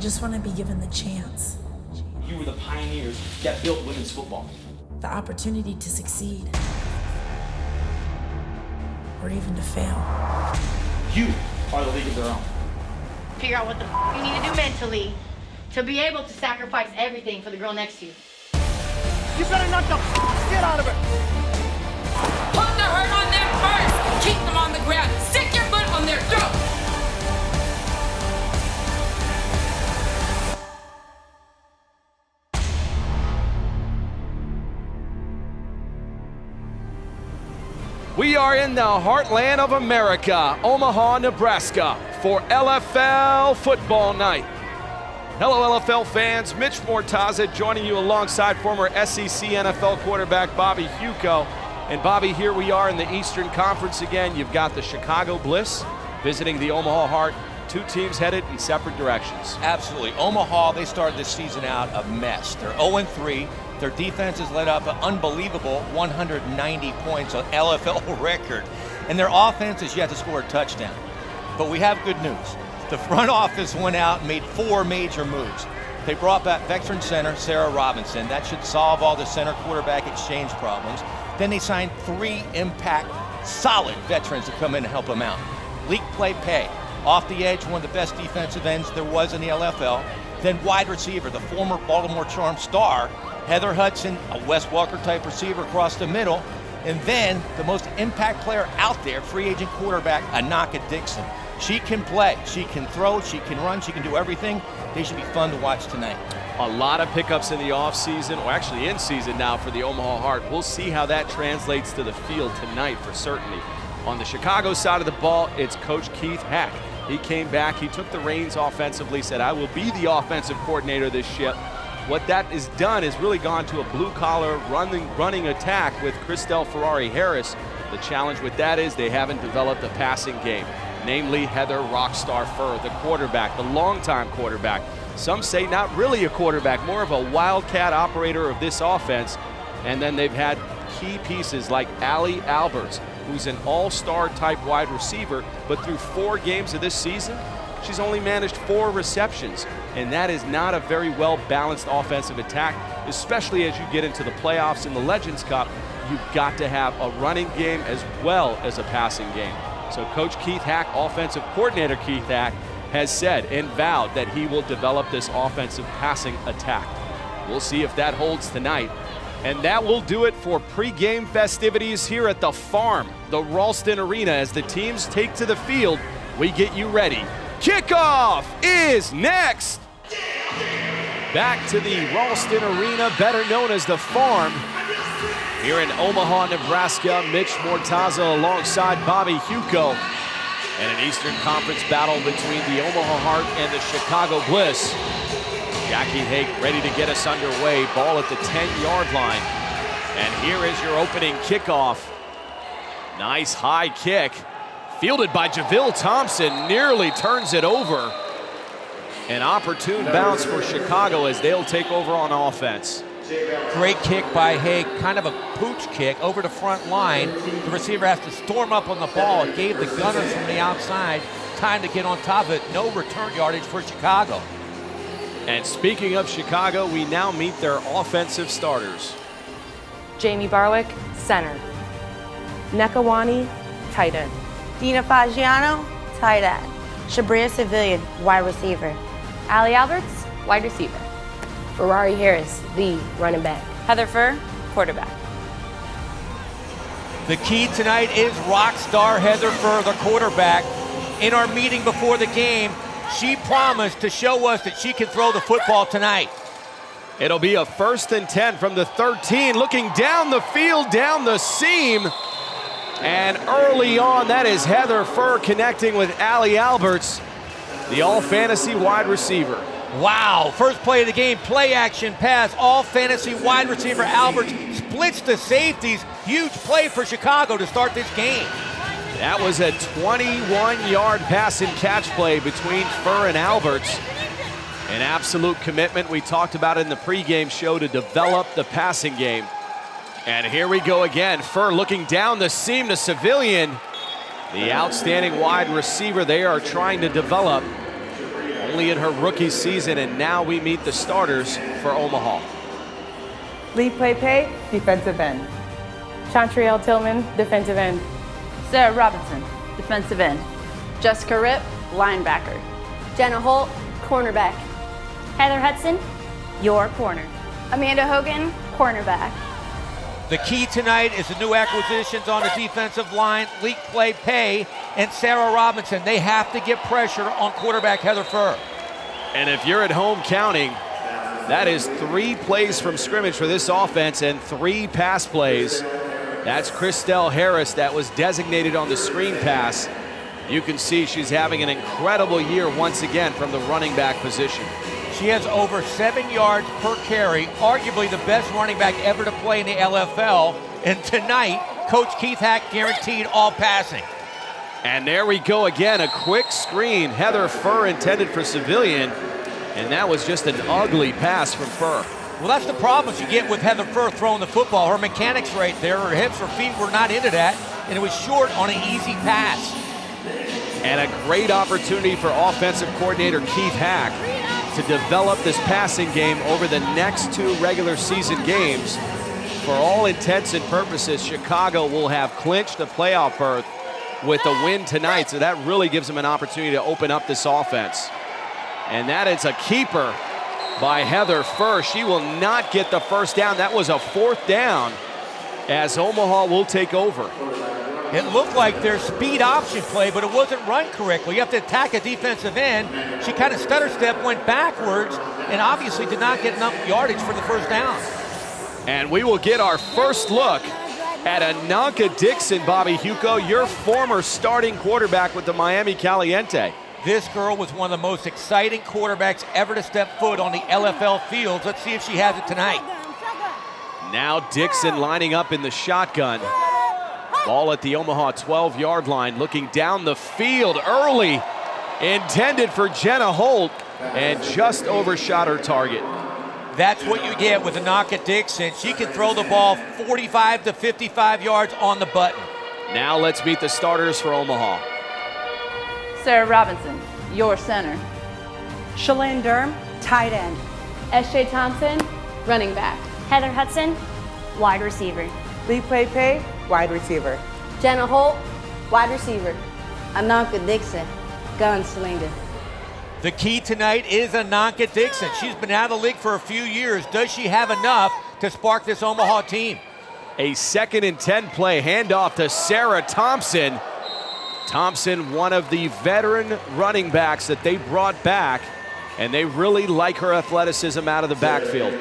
just want to be given the chance. You were the pioneers that built women's football. The opportunity to succeed. Or even to fail. You are the league of their own. Figure out what the you need to do mentally to be able to sacrifice everything for the girl next to you. You better knock the shit out of it. Put the hurt on them first. Keep them on the ground. Stick your foot on their throat. We are in the heartland of America, Omaha, Nebraska, for LFL Football Night. Hello, LFL fans. Mitch Mortaza joining you alongside former SEC NFL quarterback Bobby Huco. And Bobby, here we are in the Eastern Conference again. You've got the Chicago Bliss visiting the Omaha Heart. Two teams headed in separate directions. Absolutely. Omaha, they started this season out a mess. They're 0-3. Their defense has led up an unbelievable 190 points, an LFL record. And their offense has yet to score a touchdown. But we have good news. The front office went out and made 4 major moves. They brought back veteran center Sarah Robinson. That should solve all the center quarterback exchange problems. Then they signed 3 impact, solid veterans to come in and help them out. Leak play pay. Off the edge, one of the best defensive ends there was in the LFL. Then wide receiver, the former Baltimore Charm star, Heather Hudson, a Wes Walker type receiver across the middle. And then the most impact player out there, free agent quarterback, Anaka Dixon. She can play, she can throw, she can run, she can do everything. They should be fun to watch tonight. A lot of pickups in the offseason, or actually in season now for the Omaha Heart. We'll see how that translates to the field tonight for certainty. On the Chicago side of the ball, it's Coach Keith Hack. He came back, he took the reins offensively, said, I will be the offensive coordinator of this ship. What that has done is really gone to a blue-collar running attack with Christelle Ferrari-Harris. The challenge with that is they haven't developed a passing game, namely Heather Rockstar Furr, the quarterback, the longtime quarterback. Some say not really a quarterback, more of a wildcat operator of this offense. And then they've had key pieces like Allie Alberts, who's an all-star type wide receiver, but through 4 games of this season, she's only managed 4 receptions. And that is not a very well-balanced offensive attack, especially as you get into the playoffs in the Legends Cup. You've got to have a running game as well as a passing game. So Coach Keith Hack, offensive coordinator Keith Hack, has said and vowed that he will develop this offensive passing attack. We'll see if that holds tonight. And that will do it for pregame festivities here at the Farm, the Ralston Arena. As the teams take to the field, we get you ready. Kickoff is next. Back to the Ralston Arena, better known as the Farm. Here in Omaha, Nebraska, Mitch Mortaza alongside Bobby Huco. And an Eastern Conference battle between the Omaha Heart and the Chicago Bliss. Jackie Hake ready to get us underway. Ball at the 10-yard line. And here is your opening kickoff. Nice high kick. Fielded by Javille Thompson. Nearly turns it over. An opportune bounce for Chicago as they'll take over on offense. Great kick by Haig, kind of a pooch kick over the front line. The receiver has to storm up on the ball. It gave the gunners from the outside time to get on top of it. No return yardage for Chicago. And speaking of Chicago, we now meet their offensive starters. Jamie Barwick, center. Nekawani, tight end. Dina Fagiano, tight end. Shabria Civilian, wide receiver. Allie Alberts, wide receiver. Ferrari Harris, the running back. Heather Furr, quarterback. The key tonight is rock star Heather Furr, the quarterback. In our meeting before the game, she promised to show us that she can throw the football tonight. It'll be a 1st and 10 from the 13, looking down the field, down the seam. And early on, that is Heather Furr connecting with Allie Alberts, the all-fantasy wide receiver. Wow, first play of the game, play action pass, all fantasy wide receiver Alberts splits the safeties. Huge play for Chicago to start this game. That was a 21-yard pass and catch play between Furr and Alberts. An absolute commitment we talked about in the pregame show to develop the passing game. And here we go again. Furr looking down the seam to Civilian. The outstanding wide receiver they are trying to develop. only in her rookie season, and now we meet the starters for Omaha. Lee Pepe, defensive end. Chantrielle Tillman, defensive end. Sarah Robinson, defensive end. Jessica Ripp, linebacker. Jenna Holt, cornerback. Heather Hudson, your corner. Amanda Hogan, cornerback. The key tonight is the new acquisitions on the defensive line, Leak Play Pay and Sarah Robinson. They have to get pressure on quarterback Heather Furr. And if you're at home counting, that is 3 plays from scrimmage for this offense and 3 pass plays. That's Christelle Harris that was designated on the screen pass. You can see she's having an incredible year once again from the running back position. She has over 7 yards per carry, arguably the best running back ever to play in the LFL. And tonight, Coach Keith Hack guaranteed all passing. And there we go again, a quick screen. Heather Furr intended for Civilian, and that was just an ugly pass from Furr. Well, that's the problem you get with Heather Furr throwing the football. Her mechanics right there, her hips, her feet were not into that, and it was short on an easy pass. And a great opportunity for offensive coordinator Keith Hack to develop this passing game over the next 2 regular season games. For all intents and purposes, Chicago will have clinched a playoff berth with a win tonight, so that really gives them an opportunity to open up this offense. And that is a keeper by Heather Furr. She will not get the first down. That was a 4th down as Omaha will take over. It looked like their speed option play, but it wasn't run correctly. You have to attack a defensive end. She kind of stutter step, went backwards, and obviously did not get enough yardage for the first down. And we will get our first look at Ananka Dixon, Bobby Huco, your former starting quarterback with the Miami Caliente. This girl was one of the most exciting quarterbacks ever to step foot on the LFL fields. Let's see if she has it tonight. Now Dixon lining up in the shotgun. Ball at the Omaha 12-yard line, looking down the field early. Intended for Jenna Holt, and just overshot her target. That's what you get with Ananka Dixon. She can throw the ball 45 to 55 yards on the button. Now let's meet the starters for Omaha. Sarah Robinson, your center. Shalane Durham, tight end. S.J. Thompson, running back. Heather Hudson, wide receiver. Lee Pepe, wide receiver. Jenna Holt, wide receiver. Ananka Dixon, gunslinger. The key tonight is Ananka Dixon. She's been out of the league for a few years. Does she have enough to spark this Omaha team? A 2nd and 10 play, handoff to Sarah Thompson. Thompson, one of the veteran running backs that they brought back, and they really like her athleticism out of the backfield.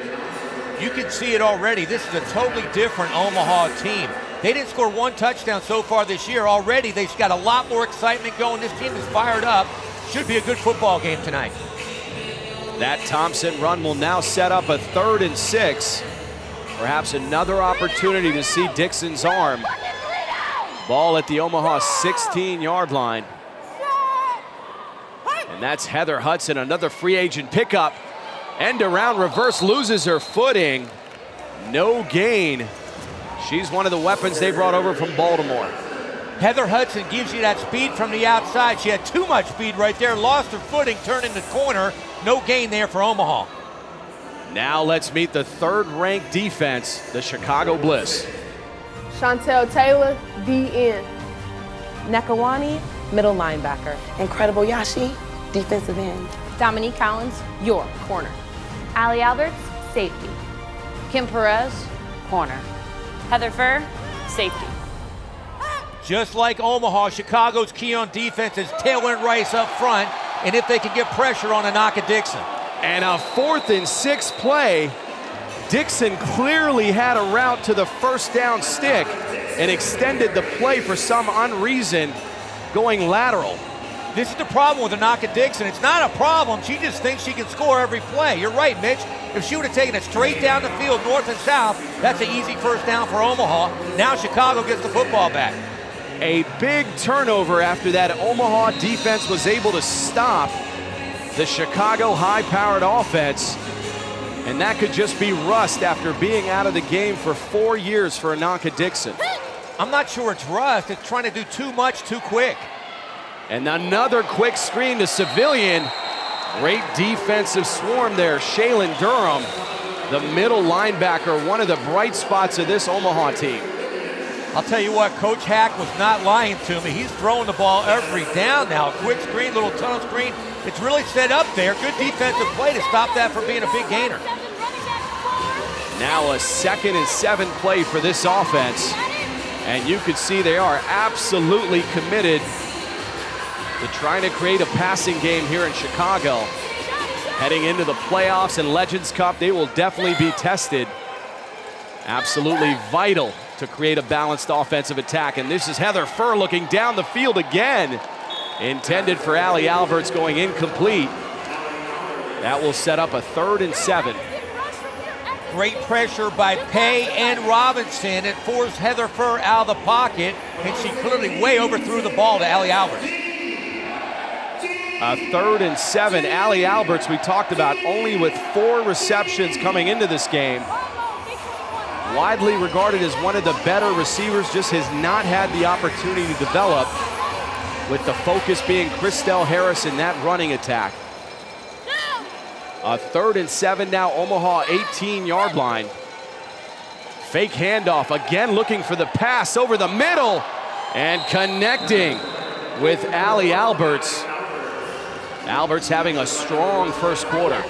You can see it already. This is a totally different Omaha team. They didn't score 1 touchdown so far this year. Already they've got a lot more excitement going. This team is fired up. Should be a good football game tonight. That Thompson run will now set up a 3rd and 6. Perhaps another opportunity to see Dixon's arm. Ball at the Omaha 16-yard line. And that's Heather Hudson, another free agent pickup. End around reverse, loses her footing. No gain. She's one of the weapons they brought over from Baltimore. Heather Hudson gives you that speed from the outside. She had too much speed right there, lost her footing, turned in the corner. No gain there for Omaha. Now let's meet the 3rd-ranked defense, the Chicago Bliss. Chantel Taylor, DN. Nekawani, middle linebacker. Incredible Yashi, defensive end. Dominique Collins, your corner. Allie Alberts, safety. Kim Perez, corner. Heather Furr, safety. Just like Omaha, Chicago's key on defense is Taylor and Rice up front, and if they can get pressure on Ananka Dixon. And a 4th and 6 play. Dixon clearly had a route to the first down stick and extended the play for some unreason, going lateral. This is the problem with Ananka Dixon. It's not a problem. She just thinks she can score every play. You're right, Mitch. If she would have taken it straight down the field, north and south, that's an easy first down for Omaha. Now Chicago gets the football back. A big turnover after that Omaha defense was able to stop the Chicago high-powered offense. And that could just be rust after being out of the game for 4 years for Ananka Dixon. I'm not sure it's rust. It's trying to do too much too quick. And another quick screen to Civilian. Great defensive swarm there. Shaylin Durham, the middle linebacker, one of the bright spots of this Omaha team. I'll tell you what, Coach Hack was not lying to me. He's throwing the ball every down now. Quick screen, little tunnel screen. It's really set up there. Good defensive play to stop that from being a big gainer. Now a 2nd and 7 play for this offense. And you can see they are absolutely committed to trying to create a passing game here in Chicago. Heading into the playoffs and Legends Cup, they will definitely be tested. Absolutely vital to create a balanced offensive attack. And this is Heather Furr looking down the field again. Intended for Allie Alberts, going incomplete. That will set up a 3rd and 7. Great pressure by Pay and Robinson. It forced Heather Furr out of the pocket, and she clearly way overthrew the ball to Allie Alberts. A 3rd and 7. Allie Alberts, we talked about, only with 4 receptions coming into this game. Widely regarded as one of the better receivers, just has not had the opportunity to develop, with the focus being Christelle Harris in that running attack. A 3rd and 7 now, Omaha 18-yard line. Fake handoff, again looking for the pass over the middle and connecting with Allie Alberts. Alberts having a strong first quarter.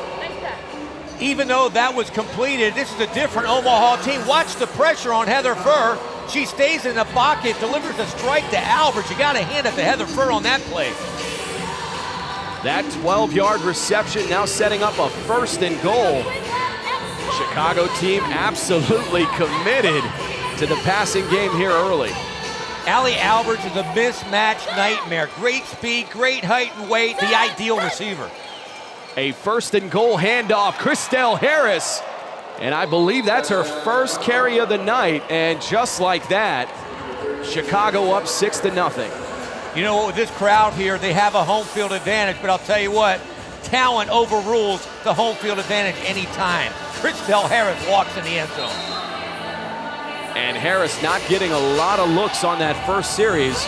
Even though that was completed, this is a different Omaha team. Watch the pressure on Heather Furr. She stays in the pocket, delivers a strike to Alberts. You got to hand it to Heather Furr on that play. That 12-yard reception now setting up a 1st and goal. Chicago team absolutely committed to the passing game here early. Allie Alberts is a mismatch nightmare. Great speed, great height and weight, the ideal receiver. A 1st and goal handoff, Christelle Harris. And I believe that's her first carry of the night. And just like that, Chicago up 6-0. You know what, with this crowd here, they have a home field advantage, but I'll tell you what, talent overrules the home field advantage anytime. Christelle Harris walks in the end zone. And Harris not getting a lot of looks on that first series,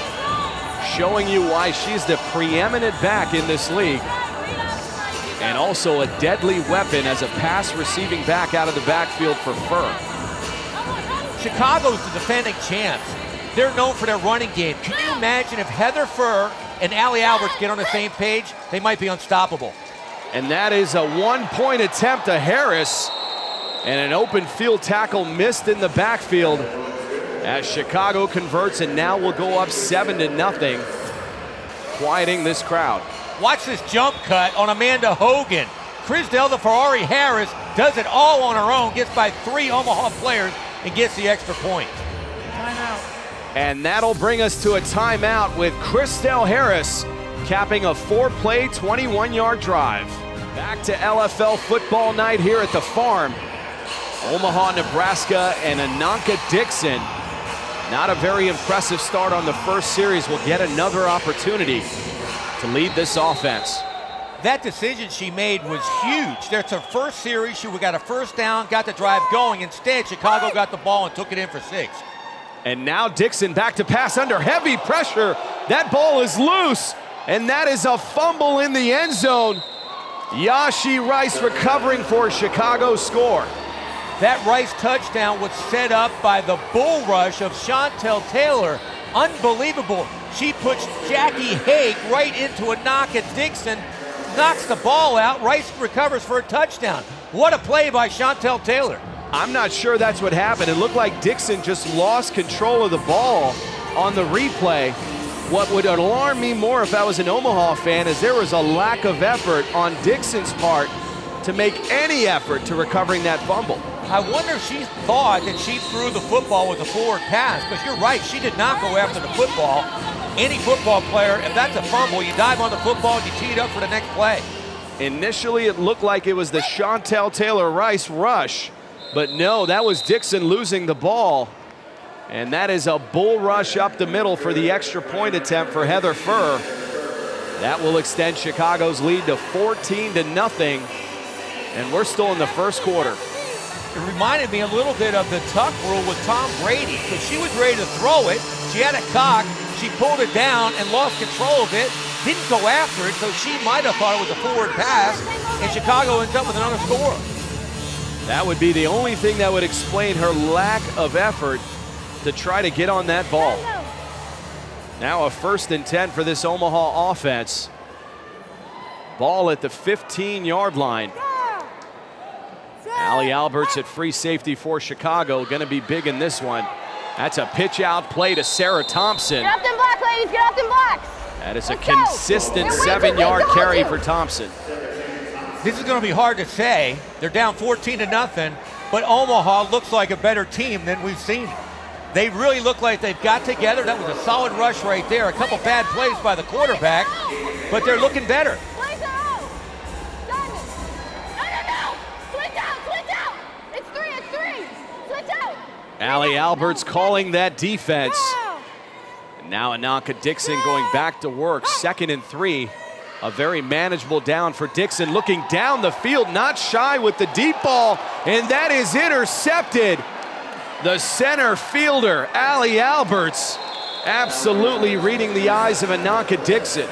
showing you why she's the preeminent back in this league. And also a deadly weapon as a pass receiving back out of the backfield for Furr. Chicago's the defending champs. They're known for their running game. Can you imagine if Heather Furr and Allie Alberts get on the same page? They might be unstoppable. And that is a 1-point attempt to Harris. And an open field tackle missed in the backfield as Chicago converts, and now will go up 7-0, quieting this crowd. Watch this jump cut on Amanda Hogan. Christelle the Ferrari Harris does it all on her own, gets by 3 Omaha players, and gets the extra point. And that'll bring us to a timeout with Christelle Harris capping a 4-play, 21-yard drive. Back to LFL football night here at the Farm. Omaha, Nebraska, and Ananka Dixon. Not a very impressive start on the first series. Will get another opportunity to lead this offense. That decision she made was huge. That's her first series. She got a first down, got the drive going. Instead, Chicago got the ball and took it in for 6. And now Dixon back to pass under heavy pressure. That ball is loose, and that is a fumble in the end zone. Yashi Rice recovering for Chicago's score. That Rice touchdown was set up by the bull rush of Chantel Taylor. Unbelievable. She puts Jackie Haig right into a knock at Dixon, knocks the ball out. Rice recovers for a touchdown. What a play by Chantel Taylor. I'm not sure that's what happened. It looked like Dixon just lost control of the ball on the replay. What would alarm me more if I was an Omaha fan is there was a lack of effort on Dixon's part to make any effort to recovering that fumble. I wonder if she thought that she threw the football with a forward pass, because you're right, she did not go after the football. Any football player, if that's a fumble, you dive on the football and you tee it up for the next play. Initially, it looked like it was the Chantel Taylor Rice rush, but no, that was Dixon losing the ball. And that is a bull rush up the middle for the extra point attempt for Heather Furr. That will extend Chicago's lead to 14-0, and we're still in the first quarter. It reminded me a little bit of the tuck rule with Tom Brady, because she was ready to throw it. She had it cocked, she pulled it down and lost control of it. didn't go after it, so she might have thought it was a forward pass, and Chicago ends up with another score. That would be the only thing that would explain her lack of effort to try to get on that ball. Now a 1st and 10 for this Omaha offense. Ball at the 15-yard line. Allie Alberts at free safety for Chicago, going to be big in this one. That's a pitch out play to Sarah Thompson. Get off them blocks, ladies. Get off them blocks. That is a consistent 7-yard carry for Thompson. This is going to be hard to say. They're down 14-0, but Omaha looks like a better team than we've seen. They really look like they've got together. That was a solid rush right there. A couple bad plays by the quarterback, but they're looking better. Allie Alberts calling that defense. And now Anaka Dixon going back to work. 2nd and 3. A very manageable down for Dixon. Looking down the field, not shy with the deep ball. And that is intercepted. The center fielder, Allie Alberts, absolutely reading the eyes of Anaka Dixon.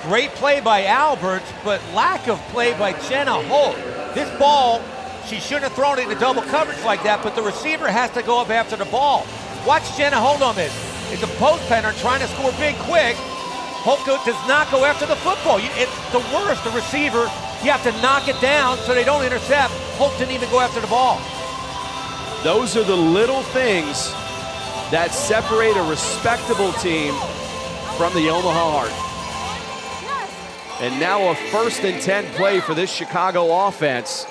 Great play by Alberts, but lack of play by Jenna Holt. This ball, she shouldn't have thrown it into double coverage like that, but the receiver has to go up after the ball. Watch Jenna Holt on this. It's a post penner trying to score big quick. Holt does not go after the football. It's the worst, the receiver. You have to knock it down so they don't intercept. Holt didn't even go after the ball. Those are the little things that separate a respectable team from the Omaha Heart. And now a 1st and 10 play for this Chicago offense.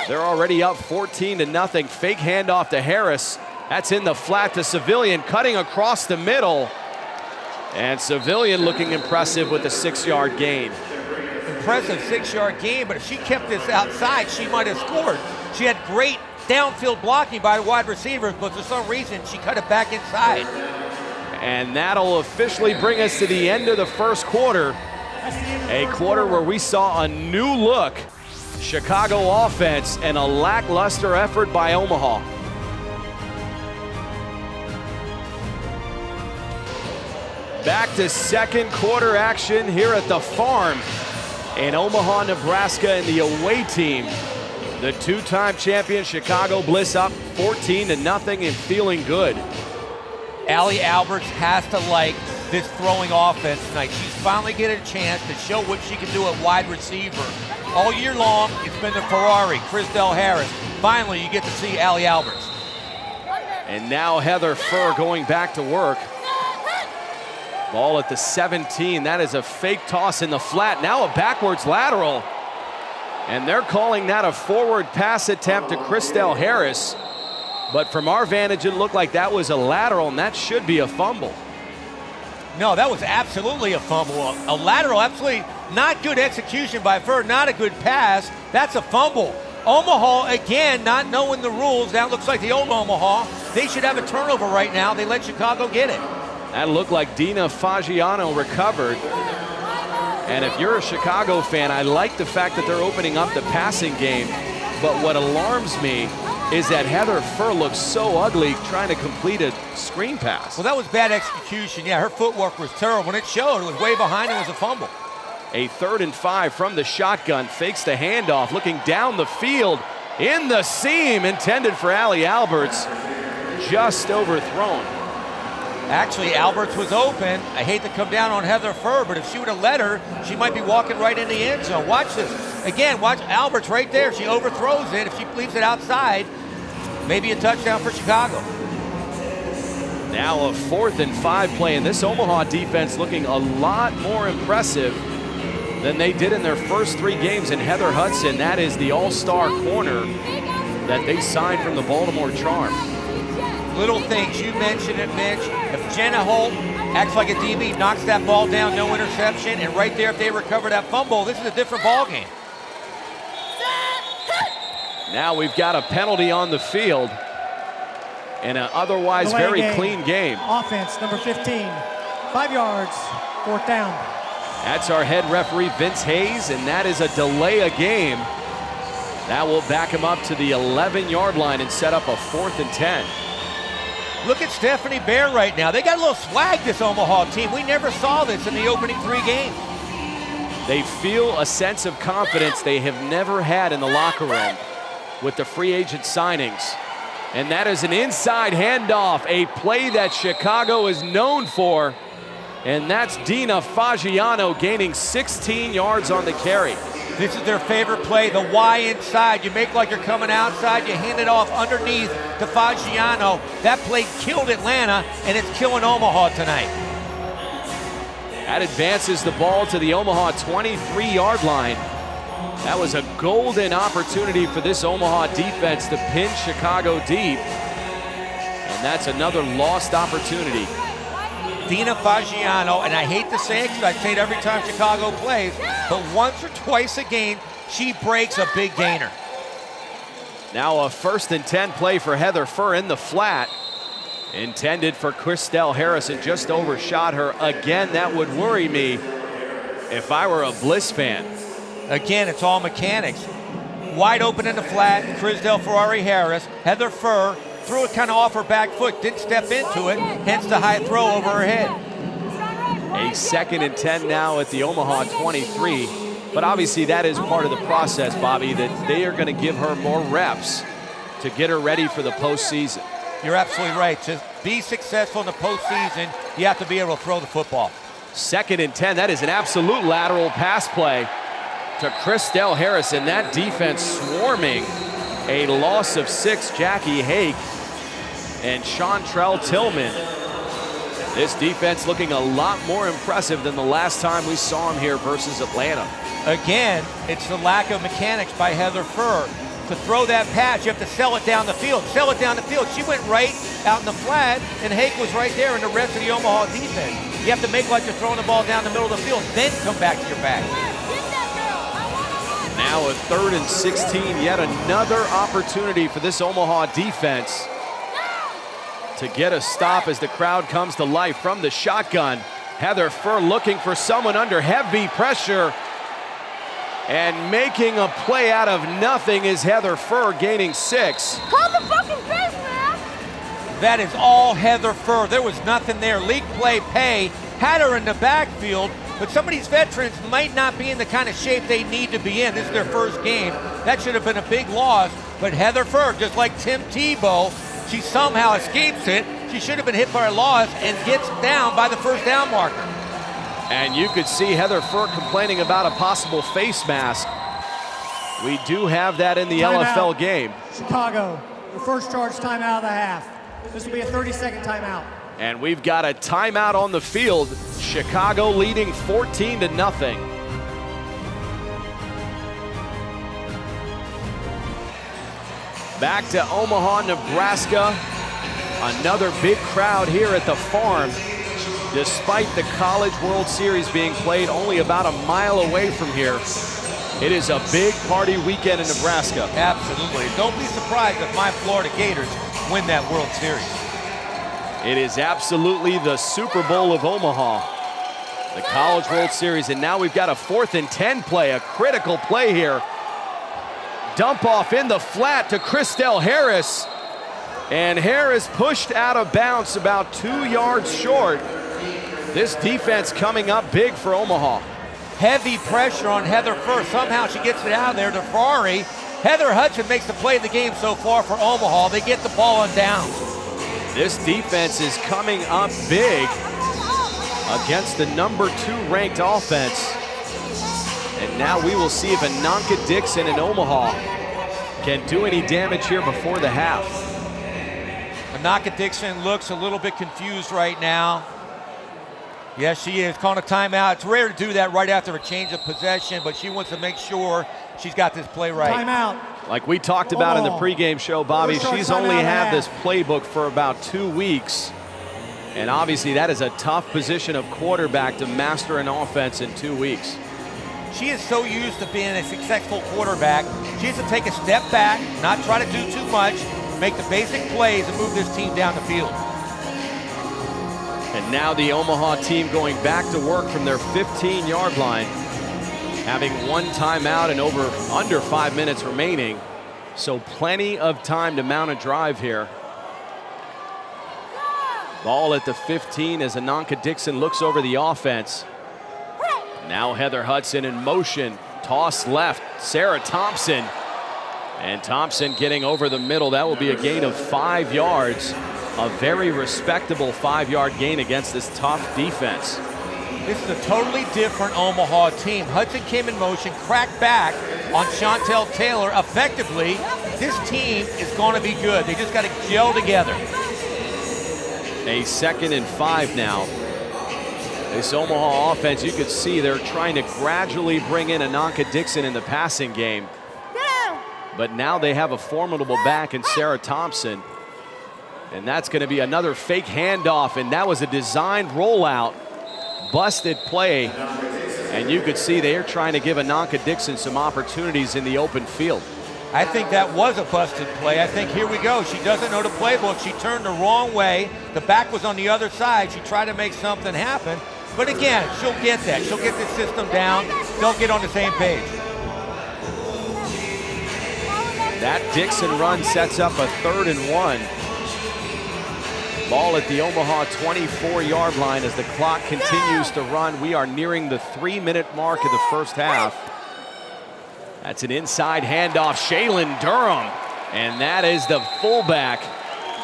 They're already up 14-0. Fake handoff to Harris. That's in the flat to Civilian, cutting across the middle. And Civilian looking impressive with a 6-yard gain. Impressive 6-yard gain, but if she kept this outside, she might have scored. She had great downfield blocking by the wide receivers, but for some reason, she cut it back inside. And that'll officially bring us to the end of the first quarter. A quarter where we saw a new look Chicago offense and a lackluster effort by Omaha. Back to 2nd quarter action here at the Farm in Omaha, Nebraska, and the away team. The 2-time champion Chicago Bliss up 14-0 and feeling good. Allie Alberts has to like this throwing offense tonight. She's finally getting a chance to show what she can do at wide receiver. All year long, it's been the Ferrari, Chrisdell Harris. Finally, you get to see Allie Alberts. And now Heather Furr going back to work. Ball at the 17. That is a fake toss in the flat. Now a backwards lateral. And they're calling that a forward pass attempt to Chrisdell Harris. But from our vantage, it looked like that was a lateral, and that should be a fumble. No, that was absolutely a fumble. A lateral, absolutely not good execution by Furr, not a good pass. That's a fumble. Omaha, again, not knowing the rules. That looks like the old Omaha. They should have a turnover right now. They let Chicago get it. That looked like Dina Fagiano recovered. And if you're a Chicago fan, I like the fact that they're opening up the passing game. But what alarms me is that Heather Furr looks so ugly trying to complete a screen pass. Well, that was bad execution. Yeah, her footwork was terrible. When it showed, it was way behind. It was a fumble. A 3rd and 5 from the shotgun. Fakes the handoff, looking down the field in the seam, intended for Allie Alberts. Just overthrown. Actually, Alberts was open. I hate to come down on Heather Furr, but if she would have let her, she might be walking right in the end zone. Watch this. Again, watch Alberts right there. She overthrows it. If she leaves it outside, maybe a touchdown for Chicago. Now a 4th and 5 play, and this Omaha defense looking a lot more impressive than they did in their first 3 games. And Heather Hudson, that is the all-star corner that they signed from the Baltimore Charm. Little things, you mentioned it, Mitch. If Jenna Holt acts like a DB, knocks that ball down, no interception, and right there if they recover that fumble, this is a different ball game. Now we've got a penalty on the field in an otherwise very clean game. Offense, number 15, 5 yards, 4th down. That's our head referee, Vince Hayes, and that is a delay of game. That will back him up to the 11-yard line and set up a 4th and 10. Look at Stephanie Bear right now. They got a little swag, this Omaha team. We never saw this in the opening 3 games. They feel a sense of confidence they have never had in the locker room with the free agent signings. And that is an inside handoff, a play that Chicago is known for. And that's Dina Fagiano gaining 16 yards on the carry. This is their favorite play, the Y inside. You make like you're coming outside, you hand it off underneath to Fagiano. That play killed Atlanta, and it's killing Omaha tonight. That advances the ball to the Omaha 23-yard line. That was a golden opportunity for this Omaha defense to pin Chicago deep. And that's another lost opportunity. Dina Fagiano, and I hate to say it because I say it every time Chicago plays, but once or twice a game, she breaks a big gainer. Now a 1st and 10 play for Heather Furr in the flat. Intended for Christelle Harrison, just overshot her. Again, that would worry me if I were a Bliss fan. Again, it's all mechanics. Wide open in the flat, Chrisdell Ferrari Harris. Heather Furr threw it kind of off her back foot, didn't step into it, hence the high throw over her head. A 2nd and 10 now at the Omaha 23. But obviously that is part of the process, Bobby, that they are going to give her more reps to get her ready for the postseason. You're absolutely right. To be successful in the postseason, you have to be able to throw the football. 2nd and 10, that is an absolute lateral pass play to Christelle Harrison. That defense swarming. A loss of 6, Jackie Hake and Chantrell Tillman. This defense looking a lot more impressive than the last time we saw them here versus Atlanta. Again, it's the lack of mechanics by Heather Furr. To throw that pass, you have to sell it down the field. Sell it down the field. She went right out in the flat, and Hake was right there in the rest of the Omaha defense. You have to make like you're throwing the ball down the middle of the field, then come back to your back. Now a 3rd and 16, yet another opportunity for this Omaha defense to get a stop as the crowd comes to life from the shotgun. Heather Furr looking for someone under heavy pressure, and making a play out of nothing is Heather Furr, gaining 6. Call the fucking pace, man! That is all Heather Furr. There was nothing there. Leak play pay had her in the backfield, but some of these veterans might not be in the kind of shape they need to be in. This is their first game. That should have been a big loss, but Heather Furr, just like Tim Tebow, she somehow escapes it. She should have been hit by a loss and gets down by the 1st down marker. And you could see Heather Furr complaining about a possible face mask. We do have that in the LFL game. Chicago, your first charge timeout of the half. This will be a 30-second timeout. And we've got a timeout on the field. Chicago leading 14-0. Back to Omaha, Nebraska. Another big crowd here at the farm. Despite the College World Series being played only about a mile away from here, it is a big party weekend in Nebraska. Absolutely. Don't be surprised if my Florida Gators win that World Series. It is absolutely the Super Bowl of Omaha. The College World Series, and now we've got a 4th and 10 play, a critical play here. Dump off in the flat to Christelle Harris. And Harris pushed out of bounds about 2 yards short. This defense coming up big for Omaha. Heavy pressure on Heather Furr. Somehow she gets it out of there to Ferrari. Heather Hudson makes the play of the game so far for Omaha. They get the ball on downs. This defense is coming up big against the number 2 ranked offense. And now we will see if Ananka Dixon in Omaha can do any damage here before the half. Ananka Dixon looks a little bit confused right now. Yes, she is calling a timeout. It's rare to do that right after a change of possession, but she wants to make sure she's got this play right. Timeout. Like we talked about in the pregame show, Bobby, she's only had this playbook for about 2 weeks. And obviously that is a tough position of quarterback to master an offense in 2 weeks. She is so used to being a successful quarterback. She has to take a step back, not try to do too much, make the basic plays and move this team down the field. And now the Omaha team going back to work from their 15-yard line, having 1 timeout and under 5 minutes remaining. So plenty of time to mount a drive here. Ball at the 15 as Ananka Dixon looks over the offense. Now Heather Hudson in motion. Toss left. Sarah Thompson. And Thompson getting over the middle. That will be a gain of 5 yards. A very respectable 5-yard gain against this tough defense. This is a totally different Omaha team. Hudson came in motion, cracked back on Chantel Taylor effectively. This team is going to be good. They just got to gel together. A 2nd and 5 now. This Omaha offense, you could see they're trying to gradually bring in Ananka Dixon in the passing game. But now they have a formidable back in Sarah Thompson. And that's going to be another fake handoff, and that was a designed rollout. Busted play, and you could see they are trying to give Ananka Dixon some opportunities in the open field. I think that was a busted play. I think here we go. She doesn't know the playbook. She turned the wrong way. The back was on the other side. She tried to make something happen. But again, she'll get that. She'll get this system down. They'll get on the same page. That Dixon run sets up a 3rd and 1. Ball at the Omaha 24-yard line as the clock continues to run. We are nearing the 3-minute mark of the first half. That's an inside handoff, Shaylin Durham. And that is the fullback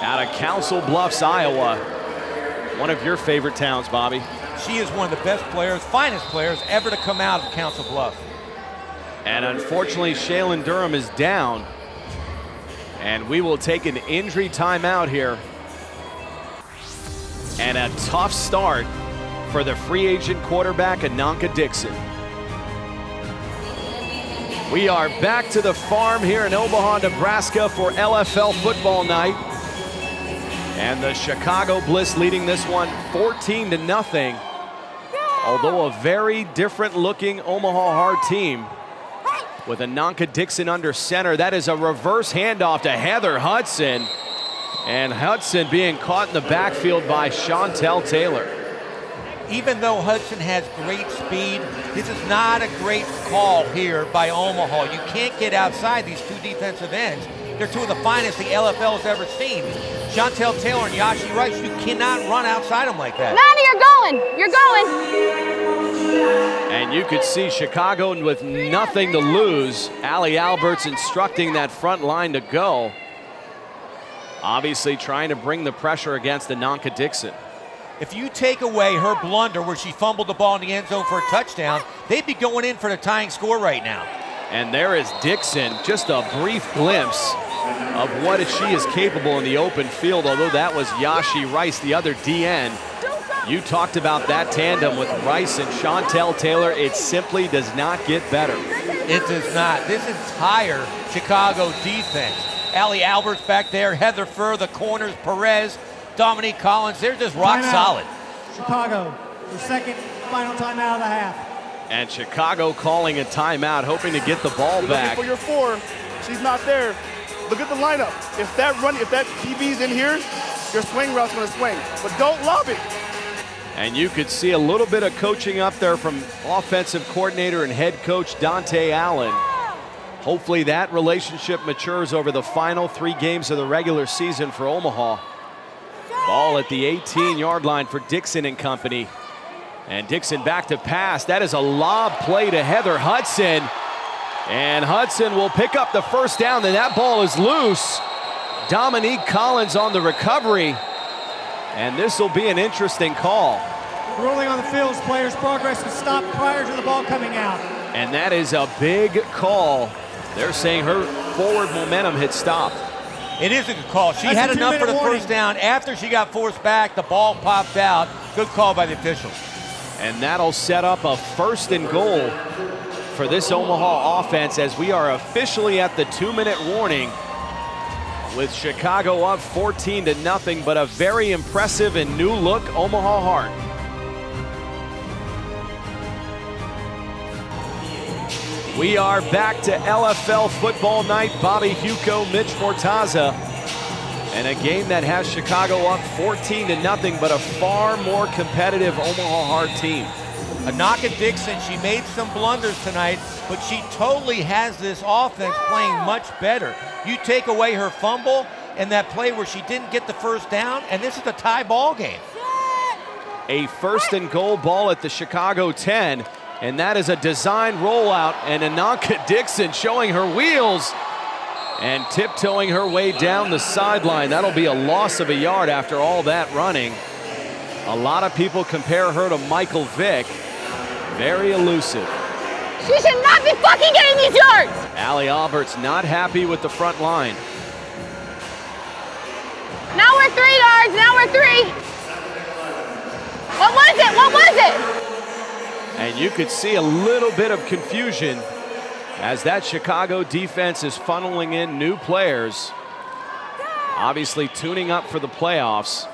out of Council Bluffs, Iowa. One of your favorite towns, Bobby. She is one of the best players, finest players ever to come out of Council Bluffs. And unfortunately, Shaylin Durham is down. And we will take an injury timeout here. And a tough start for the free agent quarterback, Ananka Dixon. We are back to the farm here in Omaha, Nebraska for LFL football night. And the Chicago Bliss leading this one 14-0. Although a very different looking Omaha Heart team with Ananka Dixon under center. That is a reverse handoff to Heather Hudson. And Hudson being caught in the backfield by Chantel Taylor. Even though Hudson has great speed, this is not a great call here by Omaha. You can't get outside these two defensive ends. They're two of the finest the LFL has ever seen. Chantel Taylor and Yashi Rice, you cannot run outside them like that. Nani, you're going. You're going. And you could see Chicago with nothing to lose. Allie Alberts instructing that front line to go. Obviously trying to bring the pressure against Ananka Dixon. If you take away her blunder where she fumbled the ball in the end zone for a touchdown, they'd be going in for the tying score right now. And there is Dixon, just a brief glimpse of what she is capable in the open field, although that was Yashi Rice, the other DN. You talked about that tandem with Rice and Chantel Taylor. It simply does not get better. It does not. This entire Chicago defense, Allie Alberts back there, Heather Furr, the corners, Perez, Dominique Collins, they're just rock solid. Chicago, your 2nd final timeout of the half. And Chicago calling a timeout, hoping to get the ball back. For your 4, she's not there. Look at the lineup. If that QB's in here, your swing route's gonna swing, but don't lob it. And you could see a little bit of coaching up there from offensive coordinator and head coach Dante Allen. Hopefully that relationship matures over the final 3 games of the regular season for Omaha. Ball at the 18-yard line for Dixon and company. And Dixon back to pass. That is a lob play to Heather Hudson. And Hudson will pick up the first down, and that ball is loose. Dominique Collins on the recovery. And this will be an interesting call. Rolling on the field, players' progress is stopped prior to the ball coming out. And that is a big call. They're saying her forward momentum had stopped. It is a good call. She had enough for the first down. After she got forced back, the ball popped out. Good call by the officials. And that'll set up a 1st and goal for this Omaha offense as we are officially at the 2-minute warning with Chicago up 14-0, but a very impressive and new look Omaha Heart. We are back to LFL football night. Bobby Huco, Mitch Mortaza. And a game that has Chicago up 14-0, but a far more competitive Omaha Heart team. Ananka Dixon, she made some blunders tonight, but she totally has this offense playing much better. You take away her fumble, in that play where she didn't get the first down, and this is a tie ball game. A 1st and goal ball at the Chicago 10, and that is a design rollout, and Ananka Dixon showing her wheels and tiptoeing her way down the sideline. That'll be a loss of a yard after all that running. A lot of people compare her to Michael Vick. Very elusive. She should not be fucking getting these yards! Allie Albert's not happy with the front line. Now we're 3 yards, now we're 3. What was it? What was it? And you could see a little bit of confusion as that Chicago defense is funneling in new players. Obviously tuning up for the playoffs.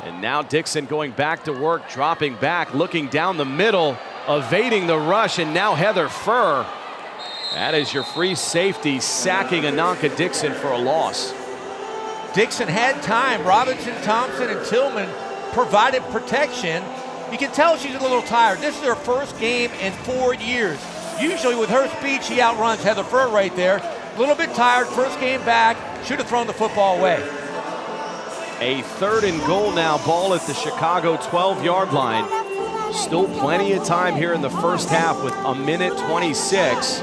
And now Dixon going back to work, dropping back, looking down the middle, evading the rush, and now Heather Furr. That is your free safety, sacking Ananka Dixon for a loss. Dixon had time. Robinson, Thompson, and Tillman provided protection. You can tell she's a little tired. This is her first game in 4 years. Usually with her speed, she outruns Heather Furr right there. A little bit tired, first game back, should have thrown the football away. A 3rd and goal now, ball at the Chicago 12-yard line. Still plenty of time here in the first half with 1:26.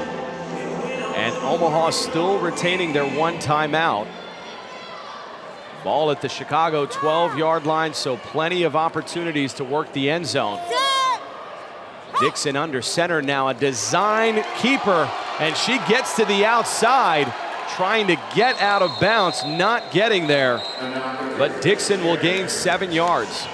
And Omaha still retaining their 1 timeout. Ball at the Chicago 12-yard line, so plenty of opportunities to work the end zone. Dixon under center now, a design keeper, and she gets to the outside, trying to get out of bounds, not getting there. But Dixon will gain 7 yards.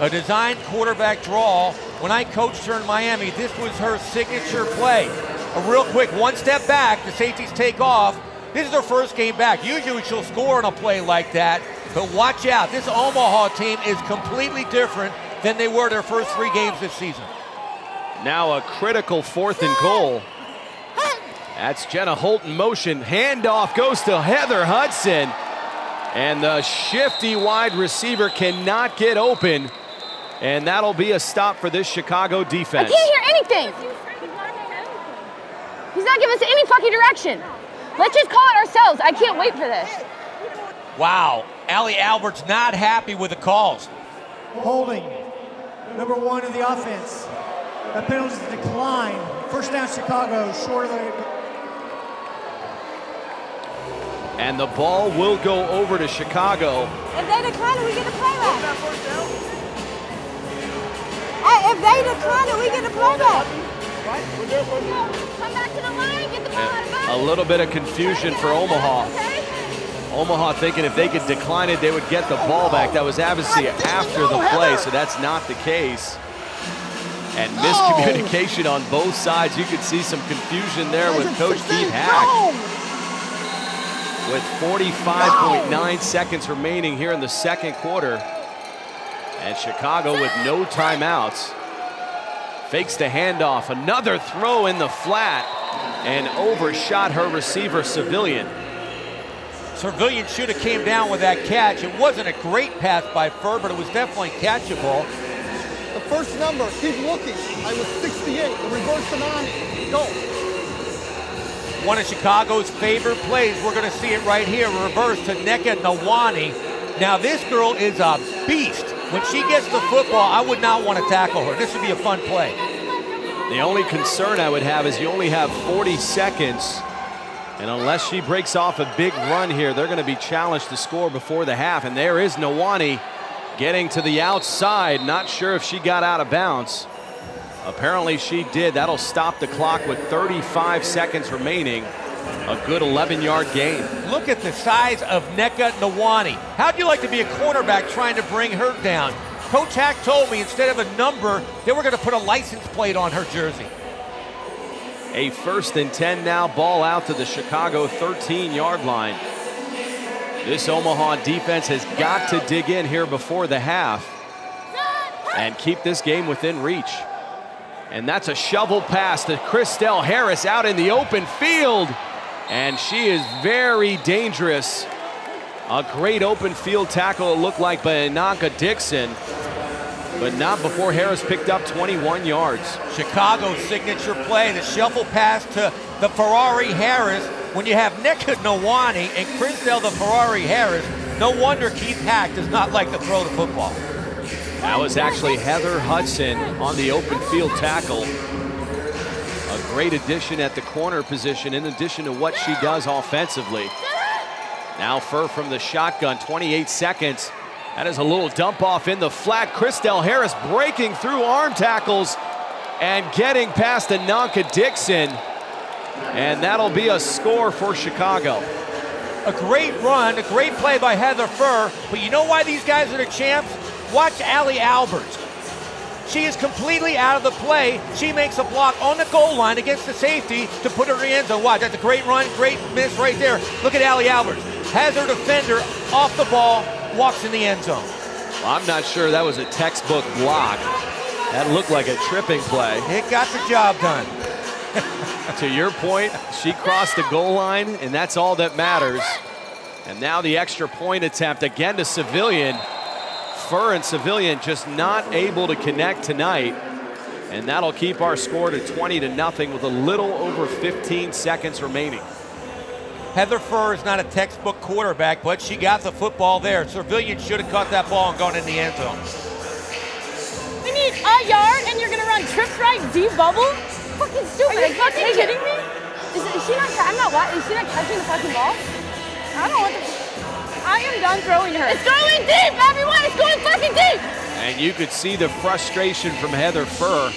A design quarterback draw. When I coached her in Miami, this was her signature play. A real quick 1 step back, the safeties take off. This is her first game back. Usually she'll score on a play like that, but watch out. This Omaha team is completely different than they were their first 3 games this season. Now a critical 4th and goal. That's Jenna Holt in motion. Handoff goes to Heather Hudson. And the shifty wide receiver cannot get open. And that'll be a stop for this Chicago defense. I can't hear anything. He's not giving us any fucking direction. Let's just call it ourselves. I can't wait for this. Wow, Allie Albert's not happy with the calls. Holding, number 1 in the offense. That penalty is declined. First down, Chicago, short of the... And the ball will go over to Chicago. If they decline it, we get a playback. Hey, if they decline it, we get a playback. Come back to the line, get the ball out of bounds. A little bit of confusion for Omaha. Omaha thinking if they could decline it, they would get the ball back. That was obviously after the play, so that's not the case. And miscommunication on both sides. You could see some confusion there with Coach Keith Hack. With 45.9 seconds remaining here in the second quarter. And Chicago with no timeouts. Fakes the handoff, another throw in the flat, and overshot her receiver, Civilian. Civilian should have came down with that catch. It wasn't a great pass by Furr, but it was definitely catchable. The first number, keep looking. I was 68, the reverse Banani. Go. One of Chicago's favorite plays, we're gonna see it right here, reverse to Nneka Nwani. Now this girl is a beast. When she gets the football, I would not want to tackle her. This would be a fun play. The only concern I would have is you only have 40 seconds. And unless she breaks off a big run here, they're going to be challenged to score before the half. And there is Nwani getting to the outside. Not sure if she got out of bounds. Apparently she did. That'll stop the clock with 35 seconds remaining. A good 11-yard gain. Look at the size of Nneka Nwani. How'd you like to be a cornerback trying to bring her down? Coach Hack told me instead of a number, they were going to put a license plate on her jersey. A 1st and 10 now, ball out to the Chicago 13-yard line. This Omaha defense has got to dig in here before the half and keep this game within reach. And that's a shovel pass to Christelle Harris out in the open field. And she is very dangerous. A great open field tackle, it looked like, by Ananka Dixon. but not before Harris picked up 21 yards. Chicago's signature play, the shuffle pass to the Ferrari Harris. When you have Nekanawani and Crisdell the Ferrari Harris, no wonder Keith Hack does not like to throw the football. That was actually Heather Hudson on the open field tackle. A great addition at the corner position in addition to what she does offensively. Now Fur from the shotgun, 28 seconds. That is a little dump off in the flat. Crisdell Harris breaking through arm tackles and getting past Ananka Dixon. And that'll be a score for Chicago. A great run, a great play by Heather Fur, but you know why these guys are the champs? Watch Allie Alberts. She is completely out of the play. She makes a block on the goal line against the safety to put her in the end zone. Watch, that's a great run, great miss right there. Look at Allie Alberts. Has her defender off the ball, walks in the end zone. Well, I'm not sure that was a textbook block. That looked like a tripping play. It got the job done. To your point, she crossed the goal line, and that's all that matters. And now the extra point attempt again to Civilian. Fur and Civilian just not able to connect tonight. And that'll keep our score to 20-0 with a little over 15 seconds remaining. Heather Fur is not a textbook quarterback, but she got the football there. Civilian should have caught that ball and gone in the end zone. We need a yard, and you're gonna run trips right, deep bubble? Fucking stupid. Are you fucking kidding me? Is she not? I'm not. What? Is she not catching the fucking ball? I don't want the. I am done throwing her. It's going deep, everyone. It's going fucking deep. And you could see the frustration from Heather Fur.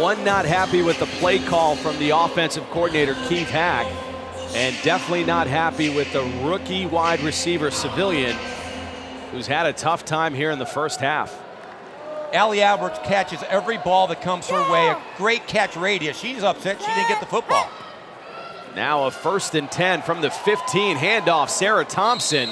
One, not happy with the play call from the offensive coordinator, Keith Hack. And definitely not happy with the rookie wide receiver, Civilian, who's had a tough time here in the first half. Allie Alberts catches every ball that comes her way. A great catch radius. She's upset she didn't get the football. Now a 1st and 10 from the 15. Handoff, Sarah Thompson.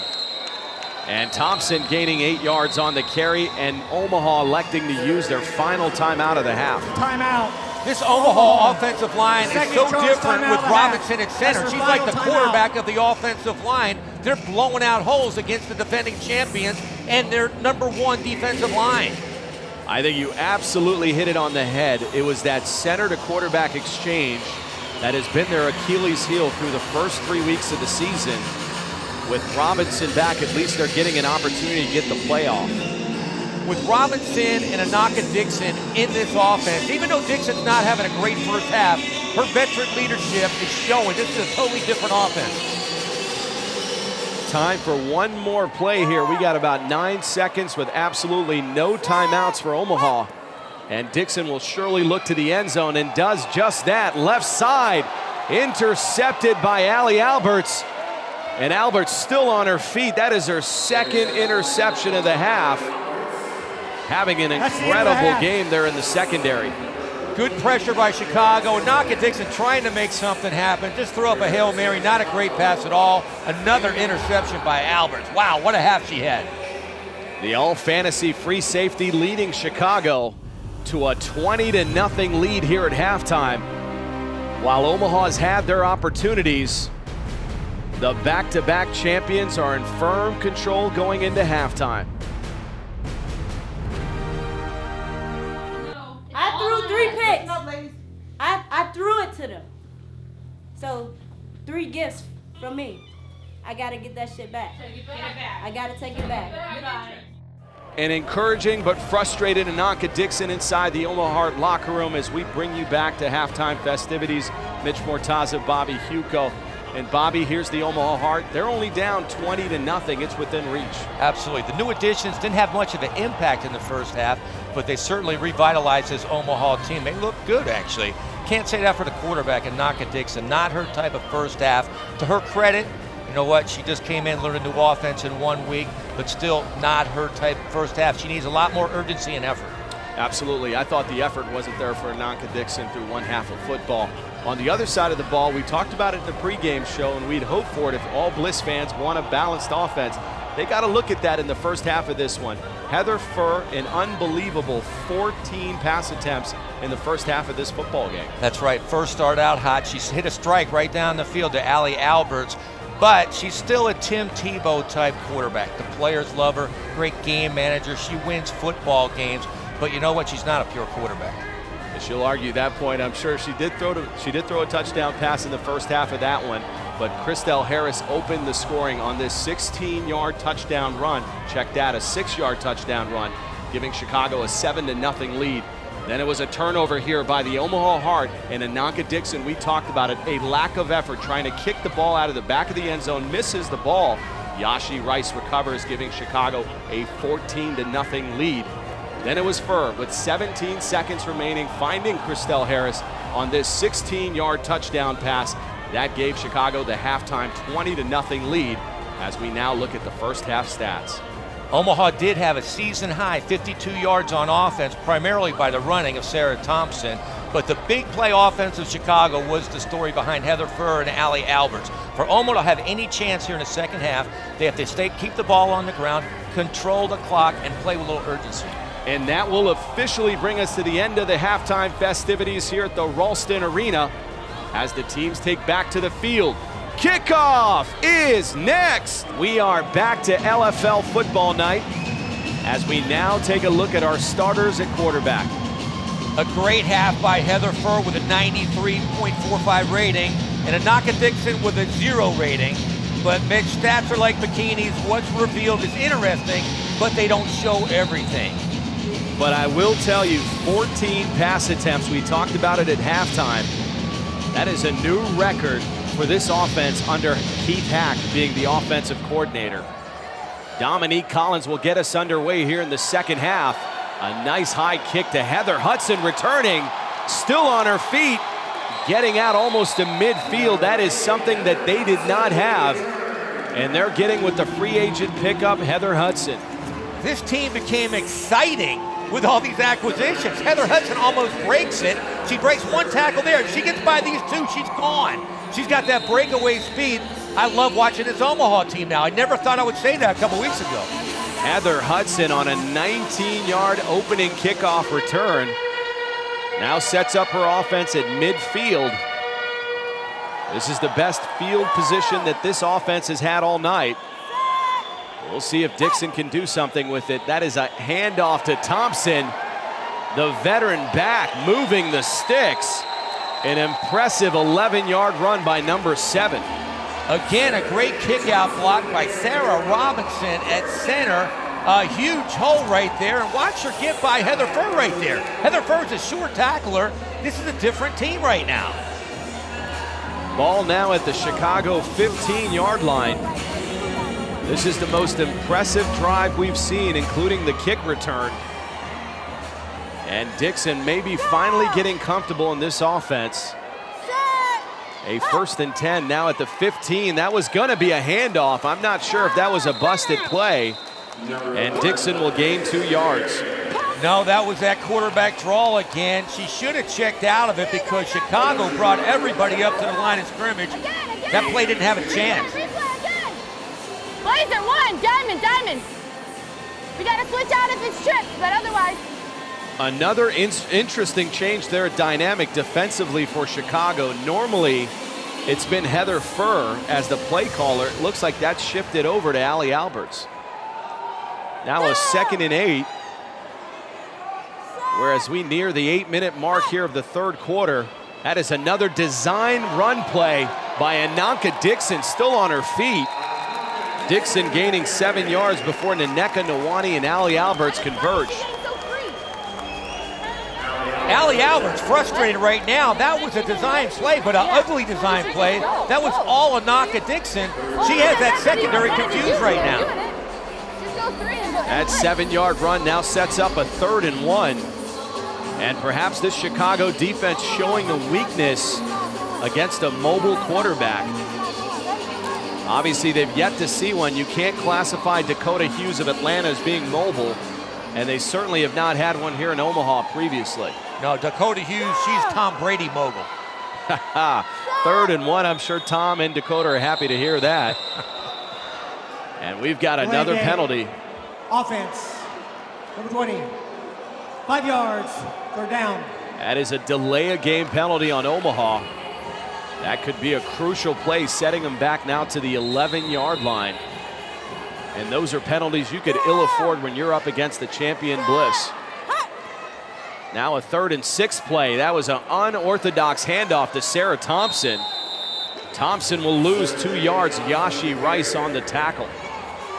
And Thompson gaining 8 yards on the carry, and Omaha electing to use their final timeout of the half. Timeout. This Omaha offensive line is so different with Robinson at center. She's like the quarterback of the offensive line. They're blowing out holes against the defending champions and their #1 defensive line. I think you absolutely hit it on the head. It was that center to quarterback exchange that has been their Achilles heel through the first 3 weeks of the season. With Robinson back, at least they're getting an opportunity to get the playoff. With Robinson and Ananka Dixon in this offense, even though Dixon's not having a great first half, her veteran leadership is showing. This is a totally different offense. Time for one more play here. We got about 9 seconds with absolutely no timeouts for Omaha. And Dixon will surely look to the end zone and does just that. Left side, intercepted by Allie Alberts. And Alberts still on her feet. That is her second interception of the half. Having an incredible game there in the secondary. Good pressure by Chicago. Ananka Dixon trying to make something happen. Just threw up a Hail Mary, not a great pass at all. Another interception by Alberts. Wow, what a half she had. The all-fantasy free safety leading Chicago to a 20-0 lead here at halftime. While Omaha's had their opportunities, the back-to-back champions are in firm control going into halftime. I threw 3 picks. I threw it to them. So 3 gifts from me. I gotta get that shit back. I gotta take it back. An encouraging but frustrated Ananka Dixon inside the Omaha Heart locker room as we bring you back to halftime festivities. Mitch Mortaza, Bobby Huco. And Bobby, here's the Omaha Heart. They're only down 20-0. It's within reach. Absolutely. The new additions didn't have much of an impact in the first half, but they certainly revitalized this Omaha team. They look good, actually. Can't say that for the quarterback, Ananka Dixon. Not her type of first half. To her credit, you know what? She just came in, learned a new offense in 1 week, but still not her type first half. She needs a lot more urgency and effort. Absolutely. I thought the effort wasn't there for Ananka Dixon through one half of football. On the other side of the ball, we talked about it in the pregame show, and we'd hope for it if all Bliss fans want a balanced offense. They got to look at that in the first half of this one. Heather Fur, an unbelievable 14 pass attempts in the first half of this football game. That's right. First start out hot. She hit a strike right down the field to Allie Alberts, but she's still a Tim Tebow type quarterback. The players love her. Great game manager. She wins football games. but you know what? She's not a pure quarterback. She'll argue that point. I'm sure she did throw a touchdown pass in the first half of that one, but Christelle Harris opened the scoring on this 16-yard touchdown run. Check that, a 6-yard touchdown run, giving Chicago a 7-0 lead. Then it was a turnover here by the Omaha Heart, and Ananka Dixon, we talked about it, a lack of effort trying to kick the ball out of the back of the end zone, misses the ball. Yashi Rice recovers, giving Chicago a 14-0 lead. Then it was Furr with 17 seconds remaining, finding Christelle Harris on this 16-yard touchdown pass. That gave Chicago the halftime 20-0 lead as we now look at the first half stats. Omaha did have a season-high 52 yards on offense, primarily by the running of Sarah Thompson. But the big play offense of Chicago was the story behind Heather Furr and Allie Alberts. For Omaha to have any chance here in the second half, they have to keep the ball on the ground, control the clock, and play with a little urgency. And that will officially bring us to the end of the halftime festivities here at the Ralston Arena as the teams take back to the field. Kickoff is next. We are back to LFL football night as we now take a look at our starters at quarterback. A great half by Heather Furr with a 93.45 rating and Ananka Dixon with a 0 rating. But Mitch, stats are like bikinis. What's revealed is interesting, but they don't show everything. But I will tell you, 14 pass attempts. We talked about it at halftime. That is a new record for this offense under Keith Hack being the offensive coordinator. Dominique Collins will get us underway here in the second half. A nice high kick to Heather Hudson returning, still on her feet, getting out almost to midfield. That is something that they did not have. And they're getting with the free agent pickup, Heather Hudson. This team became exciting with all these acquisitions. Heather Hudson almost breaks it. She breaks one tackle there. She gets by these two, she's gone. She's got that breakaway speed. I love watching this Omaha team now. I never thought I would say that a couple weeks ago. Heather Hudson on a 19-yard opening kickoff return. Now sets up her offense at midfield. This is the best field position that this offense has had all night. We'll see if Dixon can do something with it. That is a handoff to Thompson. The veteran back moving the sticks. An impressive 11-yard run by number 7. Again, a great kick-out block by Sarah Robinson at center. A huge hole right there, and watch her get by Heather Furr right there. Heather Furr's a short tackler. This is a different team right now. Ball now at the Chicago 15-yard line. This is the most impressive drive we've seen, including the kick return. And Dixon may be finally getting comfortable in this offense. A 1st and 10 now at the 15. That was going to be a handoff. I'm not sure if that was a busted play. And Dixon will gain 2 yards. No, that was that quarterback draw again. She should have checked out of it because Chicago brought everybody up to the line of scrimmage. That play didn't have a chance. Blazer, 1, diamond. We got to switch out if it's trips, but otherwise. Another interesting change there, dynamic defensively for Chicago. Normally, it's been Heather Furr as the play caller. It looks like that's shifted over to Allie Alberts. Now a 2nd and 8. Whereas we near the 8-minute mark here of the third quarter. That is another design run play by Ananka Dixon, still on her feet. Dixon gaining 7 yards before Naneka Nwani and Allie Alberts converge. Allie Alberts frustrated right now. That was a design play, but an ugly design play. That was all Ananka Dixon. She has that secondary confused right now. That 7-yard run now sets up a 3rd and 1. And perhaps this Chicago defense showing a weakness against a mobile quarterback. Obviously, they've yet to see one. You can't classify Dakota Hughes of Atlanta as being mobile, and they certainly have not had one here in Omaha previously. No, Dakota Hughes, she's Tom Brady mobile. 3rd and 1, I'm sure Tom and Dakota are happy to hear that. And we've got another penalty. Offense, number 20, 5 yards, 3rd down. That is a delay of game penalty on Omaha. That could be a crucial play, setting them back now to the 11-yard line. And those are penalties you could ill afford when you're up against the champion Bliss. Now a 3rd and 6 play. That was an unorthodox handoff to Sarah Thompson. Thompson will lose 2 yards. Yashi Rice on the tackle.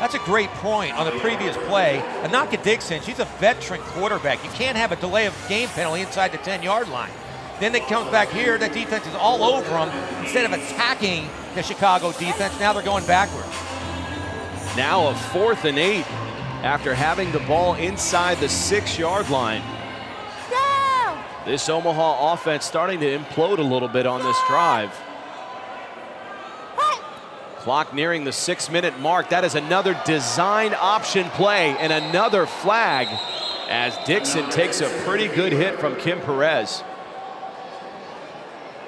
That's a great point on the previous play. Anaka Dixon, she's a veteran quarterback. You can't have a delay of game penalty inside the 10-yard line. Then it comes back here, the defense is all over them. Instead of attacking the Chicago defense, now they're going backwards. Now a 4th and 8 after having the ball inside the 6-yard line. Go! This Omaha offense starting to implode a little bit on this drive. Clock nearing the 6-minute mark. That is another design option play and another flag as Dixon takes a pretty good hit from Kim Perez.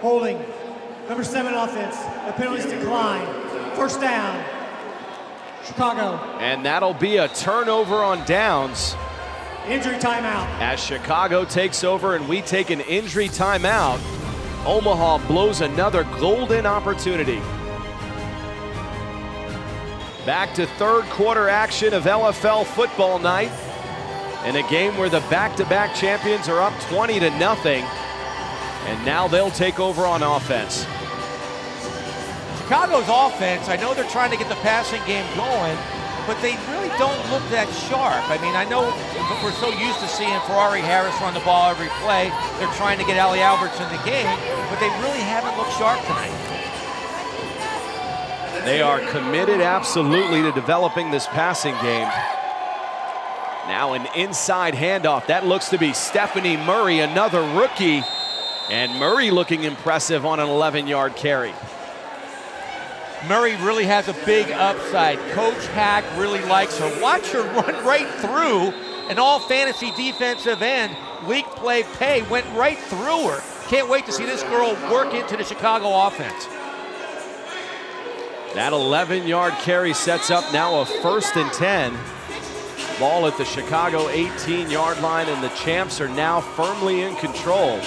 Holding. Number 7 offense. The penalties decline. 1st down. Chicago. And that'll be a turnover on downs. Injury timeout. As Chicago takes over and we take an injury timeout, Omaha blows another golden opportunity. Back to 3rd quarter action of LFL football night in a game where the back-to-back champions are up 20-0, and now they'll take over on offense. Chicago's offense, I know they're trying to get the passing game going, but they really don't look that sharp. I mean, I know we're so used to seeing Ferrari Harris run the ball every play. They're trying to get Allie Alberts in the game, but they really haven't looked sharp tonight. They are committed absolutely to developing this passing game. Now an inside handoff. That looks to be Stephanie Murray, another rookie. And Murray looking impressive on an 11-yard carry. Murray really has a big upside. Coach Hack really likes her. Watch her run right through an all-fantasy defensive end. Leak play pay went right through her. Can't wait to see this girl work into the Chicago offense. That 11-yard carry sets up now a 1st and 10. Ball at the Chicago 18-yard line, and the champs are now firmly in control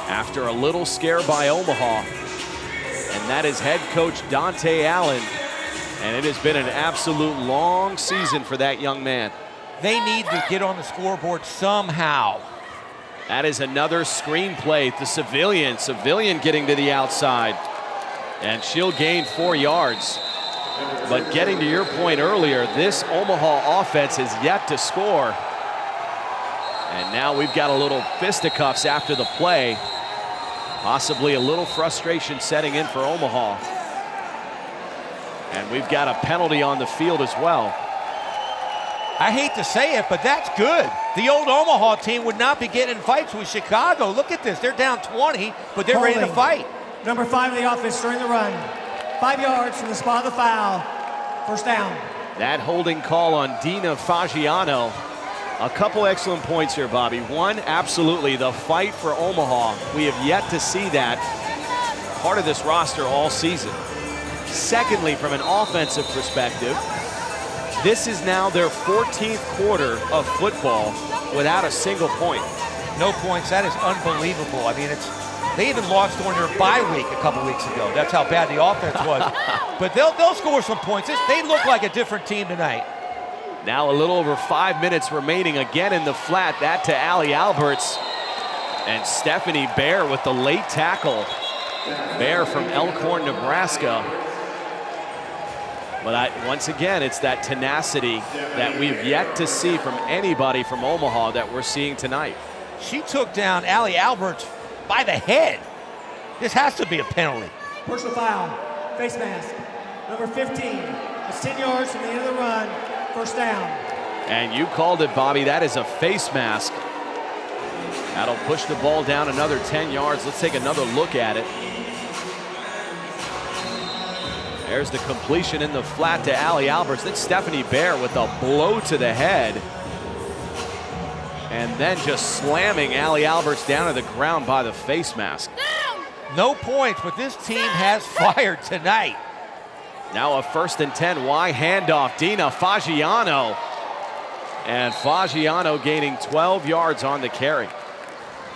after a little scare by Omaha. And that is head coach Dante Allen. And it has been an absolute long season for that young man. They need to get on the scoreboard somehow. That is another screen play to Civilian. Civilian getting to the outside. And she'll gain 4 yards. But getting to your point earlier, this Omaha offense has yet to score. And now we've got a little fisticuffs after the play. Possibly a little frustration setting in for Omaha. And we've got a penalty on the field as well. I hate to say it, but that's good. The old Omaha team would not be getting in fights with Chicago. Look at this. They're down 20, but they're ready to fight. Number 5 of the offense during the run. 5 yards from the spot of the foul. 1st down. That holding call on Dina Fagiano. A couple excellent points here, Bobby. One, absolutely, the fight for Omaha. We have yet to see that part of this roster all season. Secondly, from an offensive perspective, this is now their 14th quarter of football without a single point. No points. That is unbelievable. I mean, they even lost during their bye week a couple weeks ago. That's how bad the offense was. But they'll score some points. They look like a different team tonight. Now a little over 5 minutes remaining again in the flat. That to Allie Alberts. And Stephanie Baer with the late tackle. Baer from Elkhorn, Nebraska. But once again, it's that tenacity that we've yet to see from anybody from Omaha that we're seeing tonight. She took down Allie Alberts by the head. This has to be a penalty. Personal foul. Face mask. Number 15. It's 10 yards from the end of the run. 1st down. And you called it, Bobby. That is a face mask. That'll push the ball down another 10 yards. Let's take another look at it. There's the completion in the flat to Allie Alberts. Then Stephanie Baer with a blow to the head. And then just slamming Allie Alberts down to the ground by the face mask. No points, but this team has fired tonight. Now a 1st and 10. Y handoff. Dina Fagiano. And Fagiano gaining 12 yards on the carry.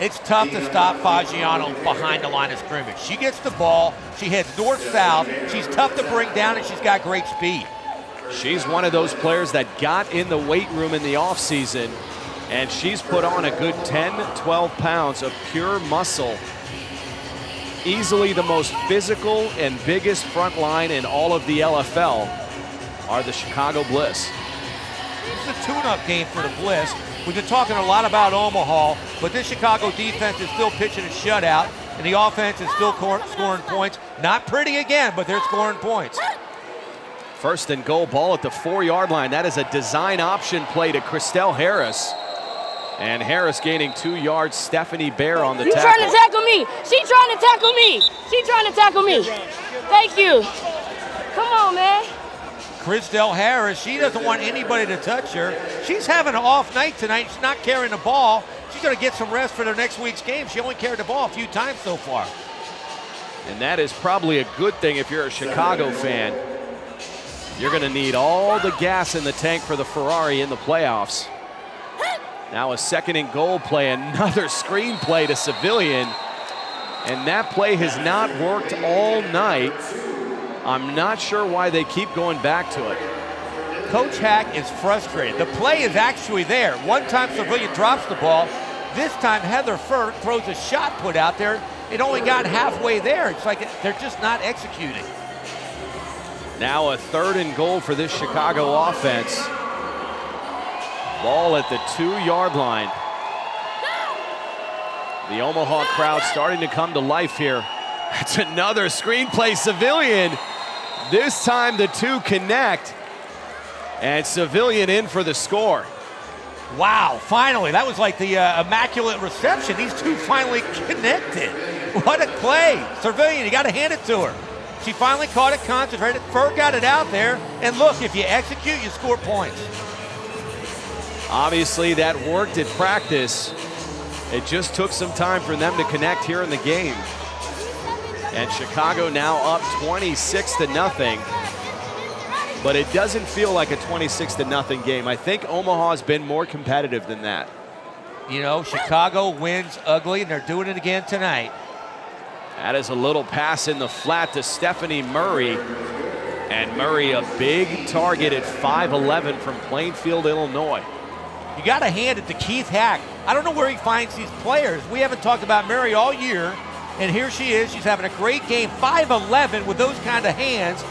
It's tough to stop Fagiano behind the line of scrimmage. She gets the ball. She heads north-south. She's tough to bring down, and she's got great speed. She's one of those players that got in the weight room in the offseason And she's put on a good 10, 12 pounds of pure muscle. Easily the most physical and biggest front line in all of the LFL are the Chicago Bliss. It's a tune-up game for the Bliss. We've been talking a lot about Omaha, but this Chicago defense is still pitching a shutout, and the offense is still scoring points. Not pretty again, but they're scoring points. First and goal, ball at the 4-yard line. That is a design option play to Christelle Harris. And Harris gaining 2 yards. Stephanie Bear on the tackle. You trying to tackle me? She trying to tackle me. She trying to tackle me. Thank you. Come on, man. Christelle Harris, she doesn't want anybody to touch her. She's having an off night tonight. She's not carrying the ball. She's going to get some rest for their next week's game. She only carried the ball a few times so far. And that is probably a good thing if you're a Chicago fan. You're going to need all the gas in the tank for the Ferrari in the playoffs. Now a second and goal play, another screen play to Civilian. And that play has not worked all night. I'm not sure why they keep going back to it. Coach Hack is frustrated. The play is actually there. One time Civilian drops the ball. This time Heather Furr throws a shot put out there. It only got halfway there. It's like they're just not executing. Now a third and goal for this Chicago offense. Ball at the 2-yard line. The Omaha crowd starting to come to life here. That's another screenplay, Civilian. This time the two connect. And Civilian in for the score. Wow, finally. That was like the immaculate reception. These two finally connected. What a play. Civilian, you got to hand it to her. She finally caught it, concentrated. Furr got it out there. And look, if you execute, you score points. Obviously, that worked at practice. It just took some time for them to connect here in the game. And Chicago now up 26-0. But it doesn't feel like a 26-0 game. I think Omaha's been more competitive than that. You know, Chicago wins ugly, and they're doing it again tonight. That is a little pass in the flat to Stephanie Murray. And Murray, a big target at 5'11" from Plainfield, Illinois. You got to hand it to Keith Hack. I don't know where he finds these players. We haven't talked about Murray all year, and here she is. She's having a great game. 5'11" with those kind of hands.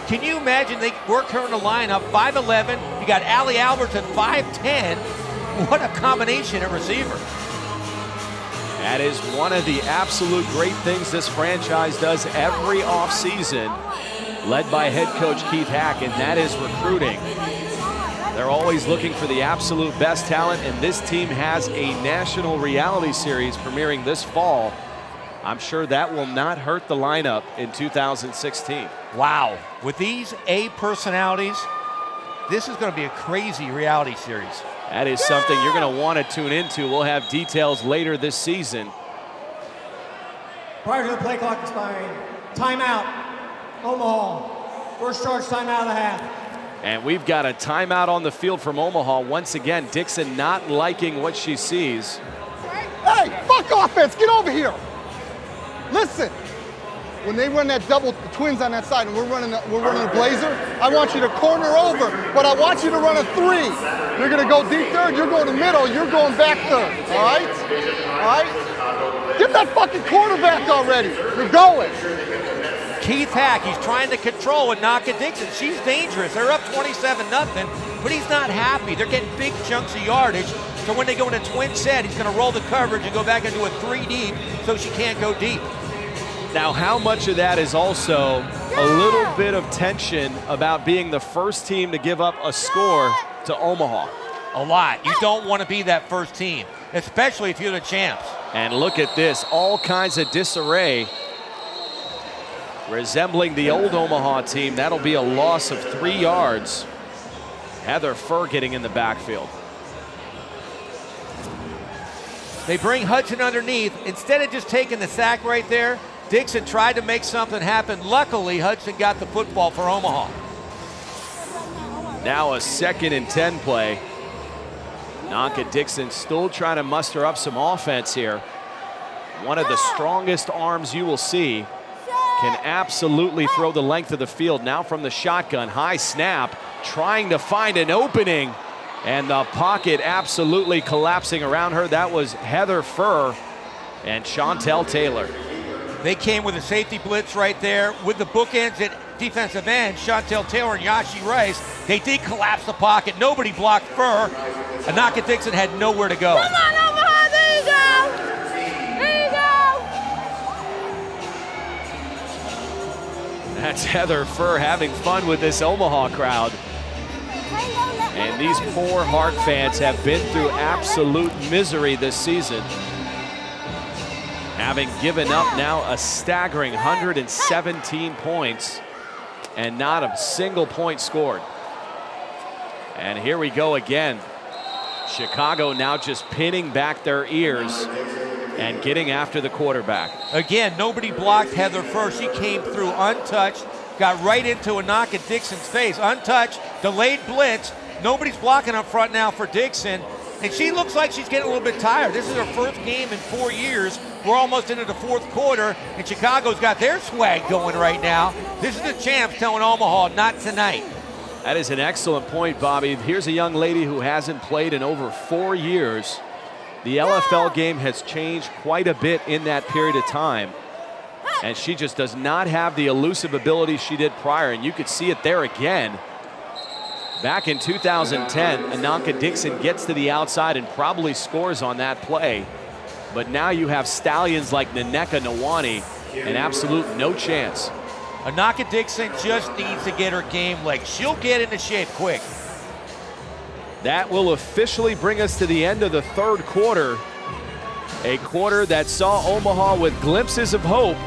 Can you imagine they work her in the lineup? 5'11". You got Allie Alberts at 5'10". What a combination at receiver. That is one of the absolute great things this franchise does every offseason, led by head coach Keith Hack, and that is recruiting. They're always looking for the absolute best talent, and this team has a national reality series premiering this fall. I'm sure that will not hurt the lineup in 2016. Wow. With these A personalities, this is going to be a crazy reality series. That is something you're going to want to tune into. We'll have details later this season. Prior to the play clock expiring, timeout, Omaha. First charge timeout of the half. And we've got a timeout on the field from Omaha. Once again, Dixon not liking what she sees. Hey, fuck offense, get over here. Listen, when they run that double twins on that side and we're running a blazer, I want you to corner over, but I want you to run a 3. You're gonna go deep third, you're going to middle, you're going back third, all right? All right? Get that fucking quarterback already, you're going. Keith Hack, he's trying to control and knock at Dixon. She's dangerous. They're up 27-0, but he's not happy. They're getting big chunks of yardage. So when they go into twin set, he's going to roll the coverage and go back into a 3 deep so she can't go deep. Now, how much of that is also a little bit of tension about being the first team to give up a score to Omaha? A lot. You don't want to be that first team, especially if you're the champs. And look at this, all kinds of disarray. Resembling the old Omaha team, that'll be a loss of 3 yards. Heather Furr getting in the backfield. They bring Hudson underneath. Instead of just taking the sack right there, Dixon tried to make something happen. Luckily, Hudson got the football for Omaha. Now a 2nd and 10 play. Nanka Dixon still trying to muster up some offense here. One of the strongest arms you will see. Can absolutely throw the length of the field. Now from the shotgun, high snap, trying to find an opening. And the pocket absolutely collapsing around her. That was Heather Furr and Chantel Taylor. They came with a safety blitz right there with the bookends at defensive end, Chantel Taylor and Yashi Rice. They did collapse the pocket. Nobody blocked Furr. Anaka Dixon had nowhere to go. Come on, Omaha, there you go. There you go. That's Heather Furr having fun with this Omaha crowd. And these poor Hart fans have been through absolute misery this season, having given up now a staggering 117 points and not a single point scored. And here we go again. Chicago now just pinning back their ears and getting after the quarterback. Again, nobody blocked Heather Furr. She came through untouched, got right into Anaka Dixon's face. Untouched, delayed blitz. Nobody's blocking up front now for Dixon. And she looks like she's getting a little bit tired. This is her first game in 4 years. We're almost into the fourth quarter, and Chicago's got their swag going right now. This is the champs telling Omaha, not tonight. That is an excellent point, Bobby. Here's a young lady who hasn't played in over 4 years. The LFL game has changed quite a bit in that period of time, and she just does not have the elusive ability she did prior, and you could see it there again. Back in 2010, Anaka Dixon gets to the outside and probably scores on that play. But now you have stallions like Nneka Nwani, and absolute no chance. Anaka Dixon just needs to get her game leg. She'll get into shape quick. That will officially bring us to the end of the third quarter. A quarter that saw Omaha with glimpses of hope,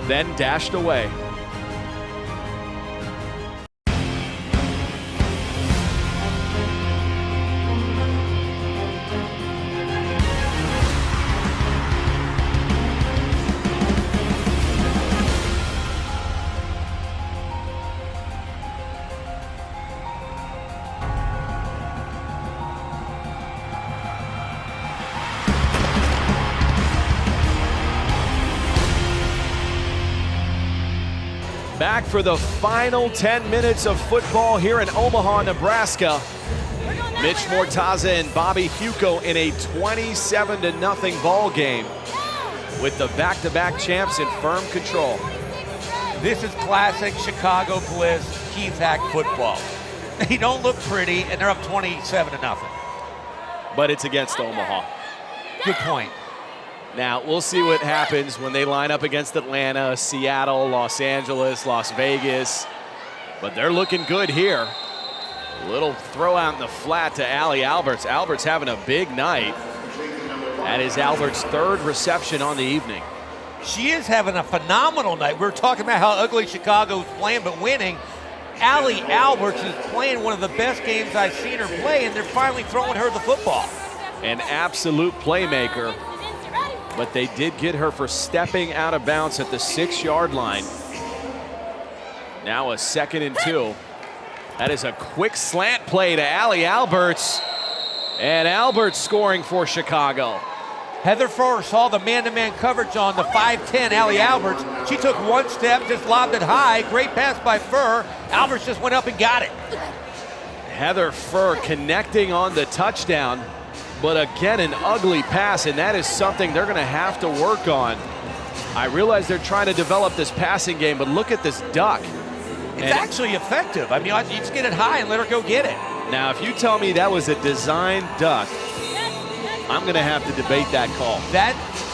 then dashed away. Back for the final 10 minutes of football here in Omaha, Nebraska. Mitch Mortaza and Bobby Huco in a 27-0 ball game with the back-to-back champs in firm control. This is classic Chicago Bliss, Keith Hack football. They don't look pretty, and they're up 27-0. But it's against Omaha. Good point. Now, we'll see what happens when they line up against Atlanta, Seattle, Los Angeles, Las Vegas. But they're looking good here. A little throw out in the flat to Allie Alberts. Alberts having a big night. That is Alberts' third reception on the evening. She is having a phenomenal night. We were talking about how ugly Chicago's playing, but winning. Allie Alberts is playing one of the best games I've seen her play, and they're finally throwing her the football. An absolute playmaker. But they did get her for stepping out of bounds at the 6-yard line. Now a 2nd and 2. That is a quick slant play to Allie Alberts. And Alberts scoring for Chicago. Heather Furr saw the man-to-man coverage on the 5'10", Allie Alberts. She took one step, just lobbed it high. Great pass by Furr. Alberts just went up and got it. Heather Furr connecting on the touchdown. But again, an ugly pass, and that is something they're going to have to work on. I realize they're trying to develop this passing game, but look at this duck. It's actually effective. I mean, you just get it high and let her go get it. Now, if you tell me that was a design duck, I'm going to have to debate that call.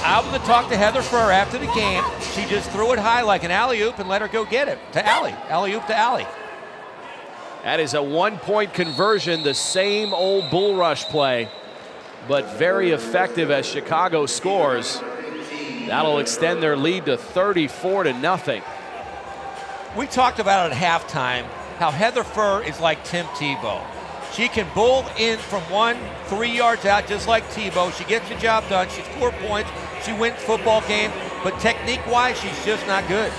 I'm going to talk to Heather Furr after the game. She just threw it high like an alley-oop and let her go get it to Allie. Alley-oop to Allie. That is a 1-point conversion, the same old bull rush play, but very effective as Chicago scores. That'll extend their lead to 34-0. We talked about it at halftime, how Heather Furr is like Tim Tebow. She can bowl in from 1-3 yards out just like Tebow. She gets the job done. She scores points. She wins football game. But technique-wise, she's just not good.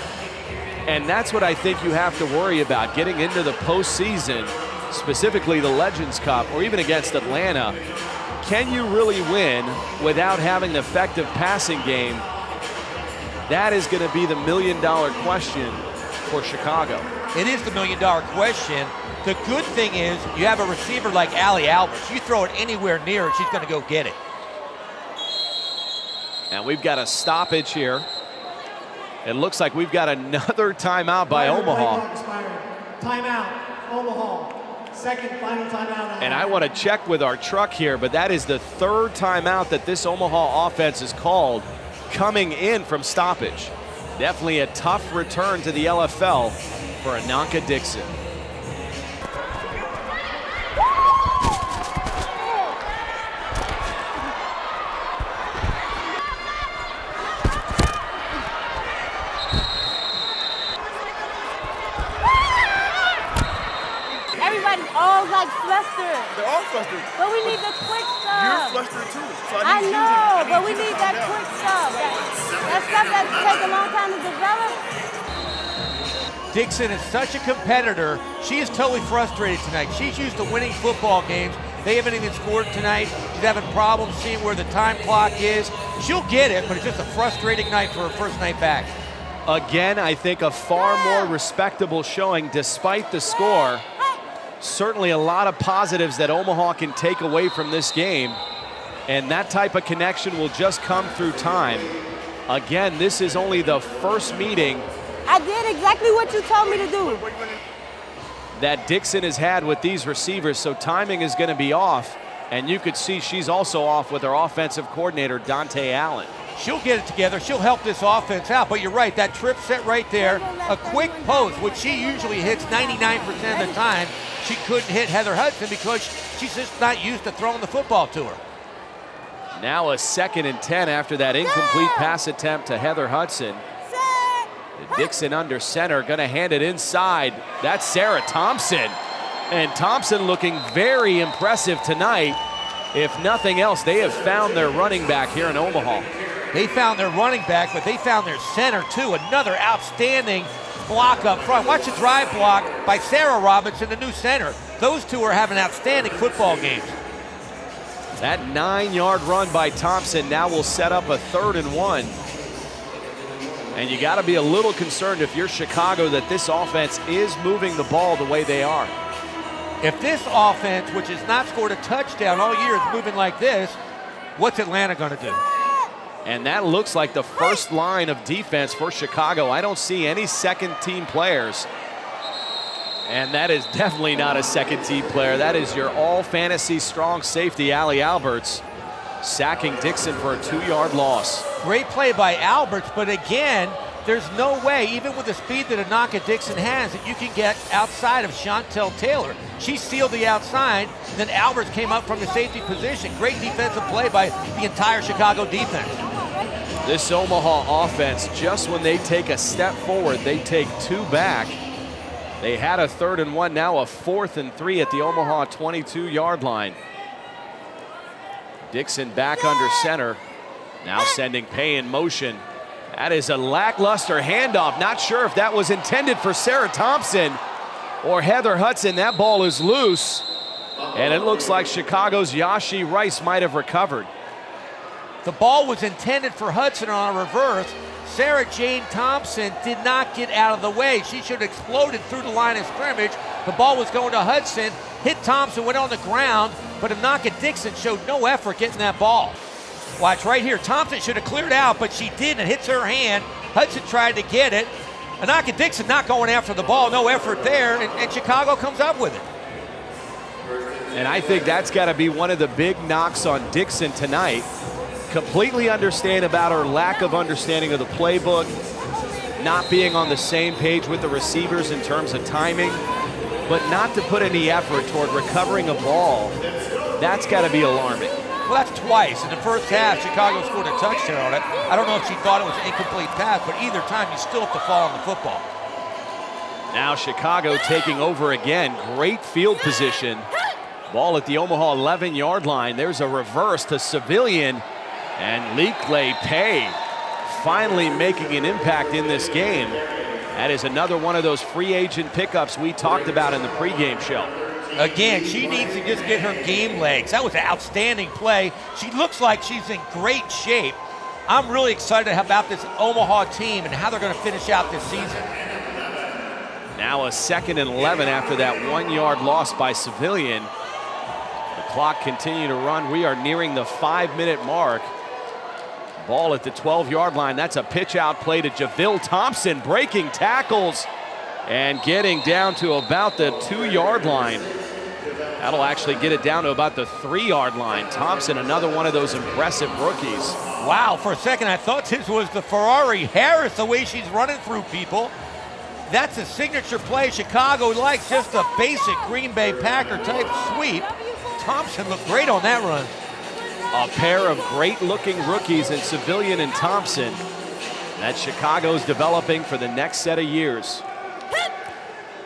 And that's what I think you have to worry about getting into the postseason, specifically the Legends Cup, or even against Atlanta. Can you really win without having an effective passing game? That is going to be the million-dollar question for Chicago? It is the million-dollar question. The good thing is you have a receiver like Allie Alberts. You throw it anywhere near her, she's going to go get it. And we've got a stoppage here. It looks like we've got another timeout by Omaha. Timeout, Omaha. Second final timeout. And I want to check with our truck here, but that is the third timeout that this Omaha offense is called coming in from stoppage. Definitely a tough return to the LFL for Ananka Dixon. Everybody's all like flustered. They're all flustered. But we need the quick stuff. You're flustered too. So I know, but we need that quick stuff. That stuff that takes a long time to develop. Dixon is such a competitor. She is totally frustrated tonight. She's used to winning football games. They haven't even scored tonight. She's having problems seeing where the time clock is. She'll get it, but it's just a frustrating night for her first night back. Again, I think a far more respectable showing despite the score. Certainly a lot of positives that Omaha can take away from this game. And that type of connection will just come through time. Again, this is only the first meeting I did exactly what you told me to do. that Dixon has had with these receivers, so timing is going to be off. And you could see she's also off with her offensive coordinator, Dante Allen. She'll get it together. She'll help this offense out. But you're right, that trip set right there, a quick post, which she usually hits 99% of the time. She couldn't hit Heather Hudson because she's just not used to throwing the football to her. Now a 2nd and 10 after that incomplete pass attempt to Heather Hudson. Dixon under center, gonna hand it inside. That's Sarah Thompson. And Thompson looking very impressive tonight. If nothing else, they have found their running back here in Omaha. They found their running back, but they found their center too. Another outstanding block up front. Watch the drive block by Sarah Robinson, the new center. Those two are having outstanding football games. That 9-yard run by Thompson now will set up a 3rd and 1. And you got to be a little concerned if you're Chicago that this offense is moving the ball the way they are. If this offense, which has not scored a touchdown all year, is moving like this, what's Atlanta going to do? And that looks like the first line of defense for Chicago. I don't see any second-team players. And that is definitely not a second-team player. That is your all-fantasy strong safety, Allie Alberts, sacking Dixon for a 2-yard loss. Great play by Alberts, but again, there's no way, even with the speed that Ananka Dixon has, that you can get outside of Chantel Taylor. She sealed the outside, then Alberts came up from the safety position. Great defensive play by the entire Chicago defense. This Omaha offense, just when they take a step forward, they take 2 back. They had a 3rd and 1, now a 4th and 3 at the Omaha 22-yard line. Dixon back under center, now sending Pay in motion. That is a lackluster handoff. Not sure if that was intended for Sarah Thompson or Heather Hudson. That ball is loose, and it looks like Chicago's Yashi Rice might have recovered. The ball was intended for Hudson on a reverse. Sarah Jane Thompson did not get out of the way. She should have exploded through the line of scrimmage. The ball was going to Hudson, hit Thompson, went on the ground, but Ananka Dixon showed no effort getting that ball. Watch right here. Thompson should have cleared out, but she didn't. It hits her hand. Hudson tried to get it. Ananka Dixon not going after the ball. No effort there, and Chicago comes up with it. And I think that's got to be one of the big knocks on Dixon tonight. Completely understand about her lack of understanding of the playbook, not being on the same page with the receivers in terms of timing, but not to put any effort toward recovering a ball. That's got to be alarming. Well, that's twice. In the first half, Chicago scored a touchdown on it. I don't know if she thought it was an incomplete pass, but either time you still have to fall on the football. Now Chicago taking over again. Great field position. Ball at the Omaha 11-yard line. There's a reverse to Civilian, and Lekle Pay finally making an impact in this game. That is another one of those free agent pickups we talked about in the pregame show. Again, she needs to just get her game legs. That was an outstanding play. She looks like she's in great shape. I'm really excited about this Omaha team and how they're going to finish out this season. Now a 2nd and 11 after that 1-yard loss by Civilian. The clock continuing to run. We are nearing the 5-minute mark. Ball at the 12-yard line. That's a pitch out play to Javille Thompson, breaking tackles and getting down to about the 2-yard line. That'll actually get it down to about the 3-yard line. Thompson, another one of those impressive rookies. Wow, for a second I thought this was the Ferrari Harris, the way she's running through people. That's a signature play Chicago likes, just a basic Green Bay Packer type sweep. Thompson looked great on that run. A pair of great-looking rookies in Civilian and Thompson that Chicago's developing for the next set of years.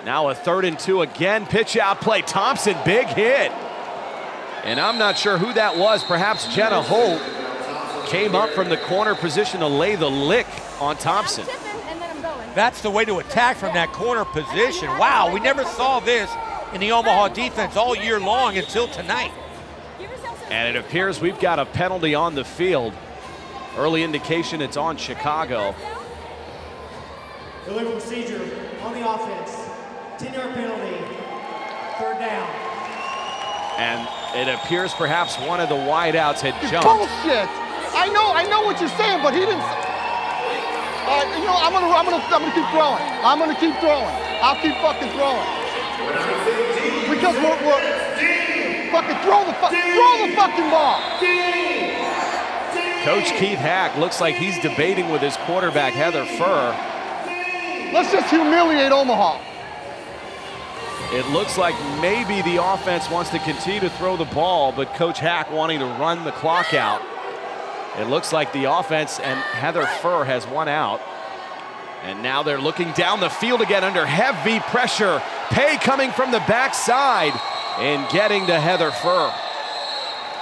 Now a 3rd and 2 again, pitch out play. Thompson, big hit. And I'm not sure who that was. Perhaps Jenna Holt came up from the corner position to lay the lick on Thompson. That's the way to attack from that corner position. Wow, we never saw this in the Omaha defense all year long until tonight. And it appears we've got a penalty on the field. Early indication it's on Chicago. Illegal procedure on the offense. 10-yard penalty. 3rd down. And it appears perhaps one of the wideouts had jumped. Bullshit! I know what you're saying, but he didn't. You know, I'm gonna keep throwing. I'm gonna keep throwing. I'll keep fucking throwing. Because we're fucking throw the fucking ball. Coach Keith Hack looks like he's debating with his quarterback Heather Furr. Let's just humiliate Omaha. It looks like maybe the offense wants to continue to throw the ball, but Coach Hack wanting to run the clock out. It looks like the offense and Heather Furr has one out. And now they're looking down the field again under heavy pressure. Pay coming from the backside and getting to Heather Furr.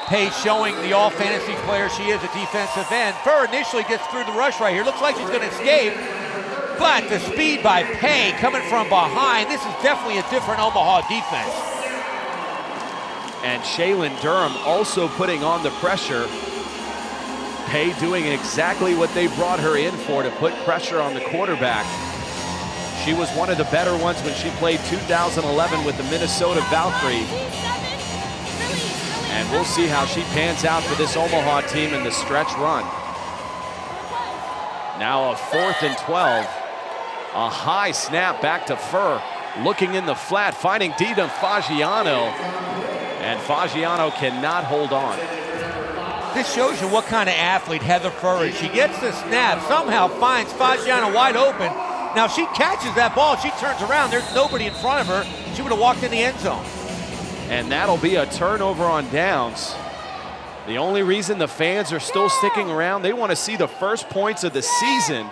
Pay showing the all-fantasy player she is at defensive end. Furr initially gets through the rush right here. Looks like she's going to escape. But the speed by Pay coming from behind. This is definitely a different Omaha defense. And Shaylin Durham also putting on the pressure. Pay doing exactly what they brought her in for, to put pressure on the quarterback. She was one of the better ones when she played 2011 with the Minnesota Valkyrie. And we'll see how she pans out for this Omaha team in the stretch run. Now a 4th and 12. A high snap back to Furr. Looking in the flat, finding Dina Fagiano. And Fagiano cannot hold on. This shows you what kind of athlete Heather Furr is. She gets the snap, somehow finds Fagiano wide open. Now if she catches that ball, she turns around, there's nobody in front of her. She would have walked in the end zone. And that'll be a turnover on downs. The only reason the fans are still sticking around, they want to see the first points of the season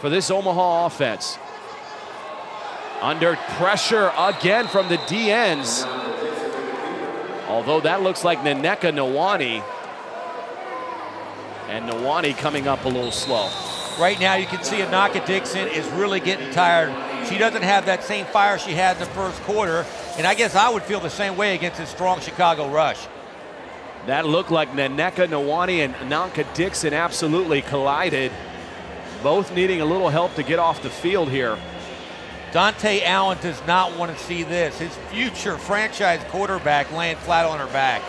for this Omaha offense. Under pressure again from the DNs. Although that looks like Naneka Nawani. And Nawani coming up a little slow. Right now you can see Anaka Dixon is really getting tired. She doesn't have that same fire she had in the first quarter. And I guess I would feel the same way against this strong Chicago rush. That looked like Naneka Nawani and Anaka Dixon absolutely collided. Both needing a little help to get off the field here. Dante Allen does not want to see this. His future franchise quarterback laying flat on her back.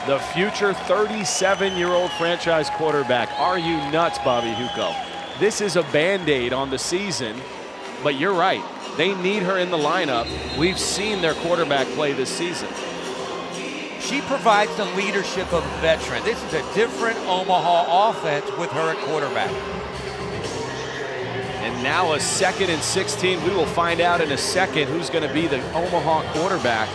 The future 37-year-old franchise quarterback. Are you nuts, Bobby Huco? This is a Band-Aid on the season, but you're right. They need her in the lineup. We've seen their quarterback play this season. She provides the leadership of a veteran. This is a different Omaha offense with her at quarterback. And now a 2nd and 16. We will find out in a second who's going to be the Omaha quarterback.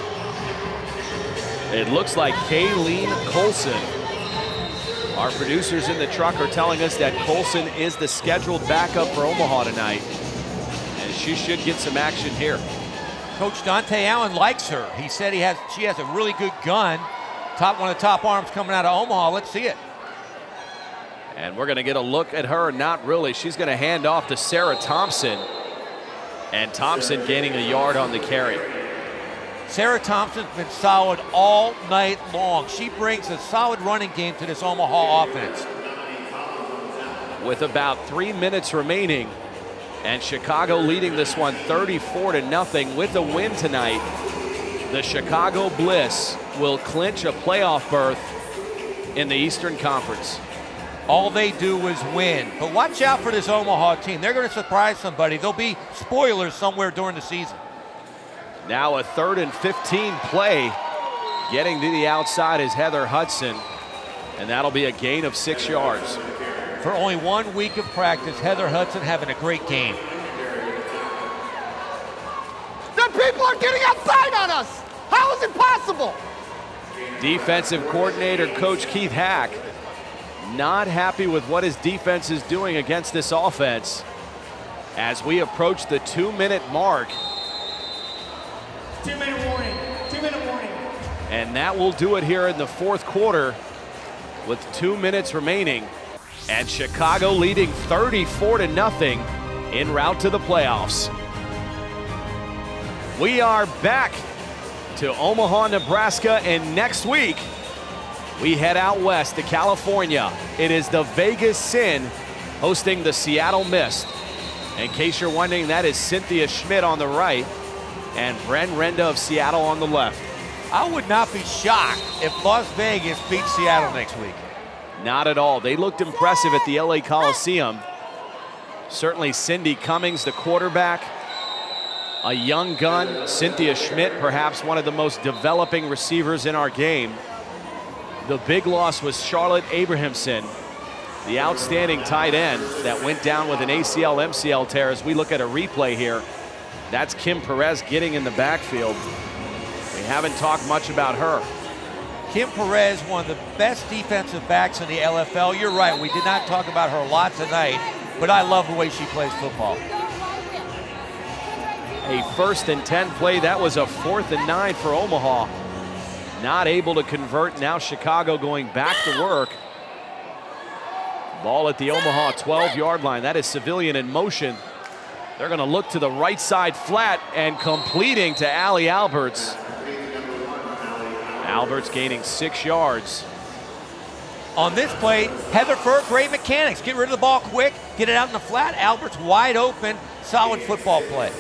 It looks like Kayleen Colson. Our producers in the truck are telling us that Colson is the scheduled backup for Omaha tonight. And she should get some action here. Coach Dante Allen likes her. He said she has a really good gun. One of the top arms coming out of Omaha. Let's see it. And we're going to get a look at her. Not really. She's going to hand off to Sarah Thompson. And Thompson gaining a yard on the carry. Sarah Thompson's been solid all night long. She brings a solid running game to this Omaha offense. With about 3 minutes remaining And Chicago leading this one 34-0 with a win tonight. The Chicago Bliss will clinch a playoff berth in the Eastern Conference. All they do is win. But watch out for this Omaha team. They're going to surprise somebody. There'll be spoilers somewhere during the season. Now a 3rd and 15 play. Getting to the outside is Heather Hudson, and that'll be a gain of 6 yards. For only 1 week of practice, Heather Hudson having a great game. The people are getting outside on us. How is it possible? Defensive coordinator Coach Keith Hack not happy with what his defense is doing against this offense as we approach the 2-minute mark. 2-minute warning. 2-minute warning. And that will do it here in the 4th quarter with 2 minutes remaining. And Chicago leading 34-0 en route to the playoffs. We are back to Omaha, Nebraska, and next week we head out west to California. It is the Vegas Sin hosting the Seattle Mist. In case you're wondering, that is Cynthia Schmidt on the right and Bren Renda of Seattle on the left. I would not be shocked if Las Vegas beats Seattle next week. Not at all. They looked impressive at the LA Coliseum. Certainly Cindy Cummings, the quarterback, a young gun. Cynthia Schmidt, perhaps one of the most developing receivers in our game. The big loss was Charlotte Abrahamson, the outstanding tight end that went down with an ACL, MCL tear. As we look at a replay here, that's Kim Perez getting in the backfield. We haven't talked much about her. Kim Perez, one of the best defensive backs in the LFL. You're right, we did not talk about her a lot tonight, but I love the way she plays football. A 1st and 10 play. That was a 4th and 9 for Omaha. Not able to convert. Now Chicago going back to work. Ball at the Omaha 12-yard line. That is Civilian in motion. They're going to look to the right side flat and completing to Allie Alberts. Alberts gaining 6 yards. On this play, Heather Furr, great mechanics. Get rid of the ball quick, get it out in the flat. Alberts wide open, solid football play.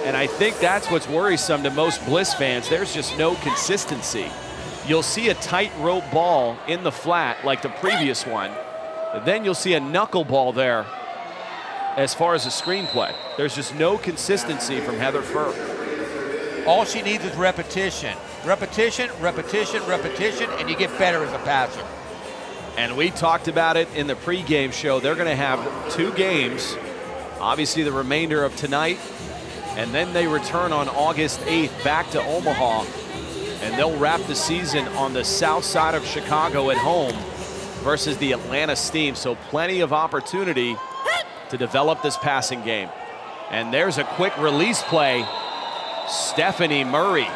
And I think that's what's worrisome to most Bliss fans. There's just no consistency. You'll see a tightrope ball in the flat like the previous one. But then you'll see a knuckleball there as far as a screenplay. There's just no consistency from Heather Furr. All she needs is repetition. Repetition, repetition, repetition, and you get better as a passer. And we talked about it in the pregame show. They're going to have 2 games, obviously the remainder of tonight, and then they return on August 8th back to Omaha, and they'll wrap the season on the south side of Chicago at home versus the Atlanta Steam. So plenty of opportunity to develop this passing game. And there's a quick release play. Stephanie Murray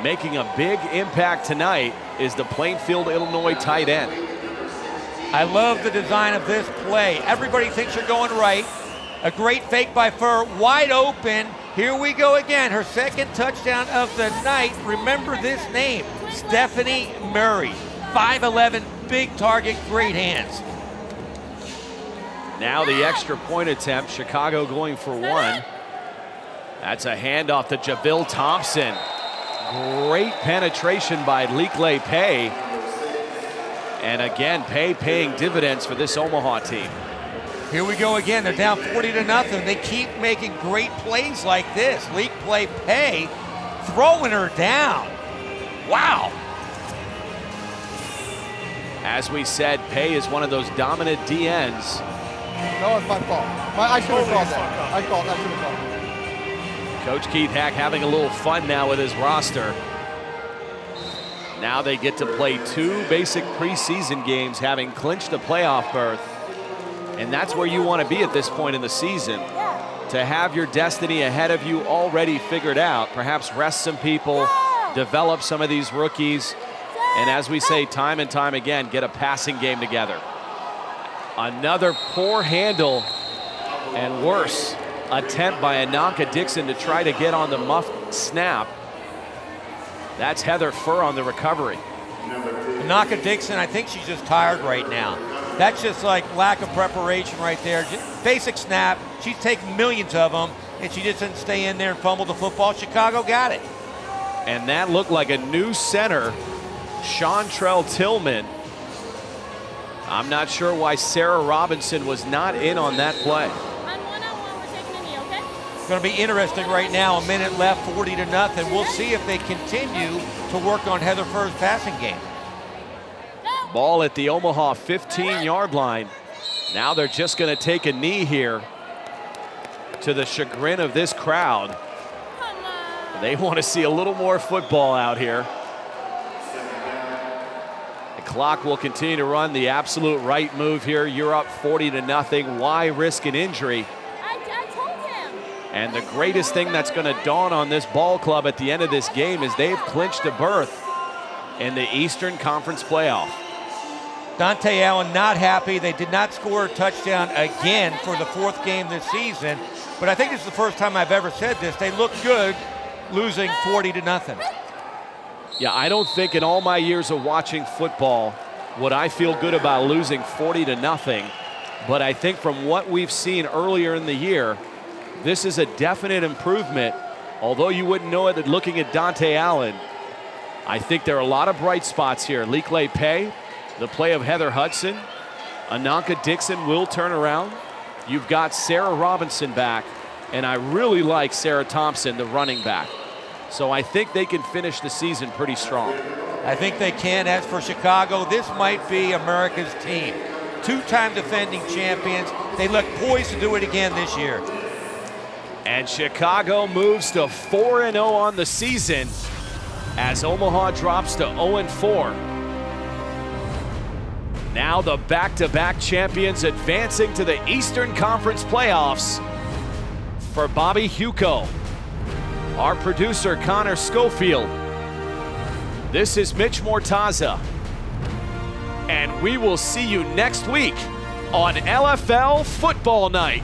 making a big impact tonight is the Plainfield, Illinois tight end. I love the design of this play. Everybody thinks you're going right. A great fake by Furr, wide open. Here we go again. Her 2nd touchdown of the night. Remember this name, Stephanie Murray. 5'11", big target, great hands. Now the extra point attempt, Chicago going for 1. That's a handoff to Javille Thompson. Great penetration by Lekle Pay. And again, Pay paying dividends for this Omaha team. Here we go again. They're down 40-0. They keep making great plays like this. Lekle Pay throwing her down. Wow. As we said, Pay is one of those dominant DNs. No, it's my fault. I should have called that. I should have called that. Coach Keith Hack having a little fun now with his roster. Now they get to play 2 basic preseason games, having clinched a playoff berth. And that's where you want to be at this point in the season. To have your destiny ahead of you already figured out. Perhaps rest some people, develop some of these rookies. And as we say time and time again, get a passing game together. Another poor handle and worse attempt by Ananka Dixon to try to get on the muffed snap. That's Heather Furr on the recovery. Ananka Dixon, I think she's just tired right now. That's just like lack of preparation right there. Just basic snap. She's taken millions of them, and she just didn't stay in there and fumble the football. Chicago got it. And that looked like a new center, Chantrell Tillman. I'm not sure why Sarah Robinson was not in on that play. It's going to be interesting right now. A minute left, 40-0. We'll see if they continue to work on Heather Furr's passing game. Ball at the Omaha 15-yard line. Now they're just going to take a knee here, to the chagrin of this crowd. They want to see a little more football out here. The clock will continue to run. The absolute right move here. You're up 40-0. Why risk an injury? I told him. And the greatest thing that's going to dawn on this ball club at the end of this game is they've clinched a berth in the Eastern Conference playoff. Dante Allen not happy. They did not score a touchdown again for the 4th game this season. But I think this is the first time I've ever said this. They look good losing 40-0. Yeah, I don't think in all my years of watching football would I feel good about losing 40-0. But I think from what we've seen earlier in the year, this is a definite improvement. Although you wouldn't know it looking at Dante Allen, I think there are a lot of bright spots here. Likley Pay, the play of Heather Hudson. Ananka Dixon will turn around. You've got Sarah Robinson back, and I really like Sarah Thompson, the running back. So I think they can finish the season pretty strong. I think they can. As for Chicago, this might be America's team. 2-time defending champions. They look poised to do it again this year. And Chicago moves to 4-0 on the season as Omaha drops to 0-4. Now the back-to-back champions advancing to the Eastern Conference playoffs. For Bobby Huco, our producer Connor Schofield, this is Mitch Mortaza, and we will see you next week on LFL Football Night.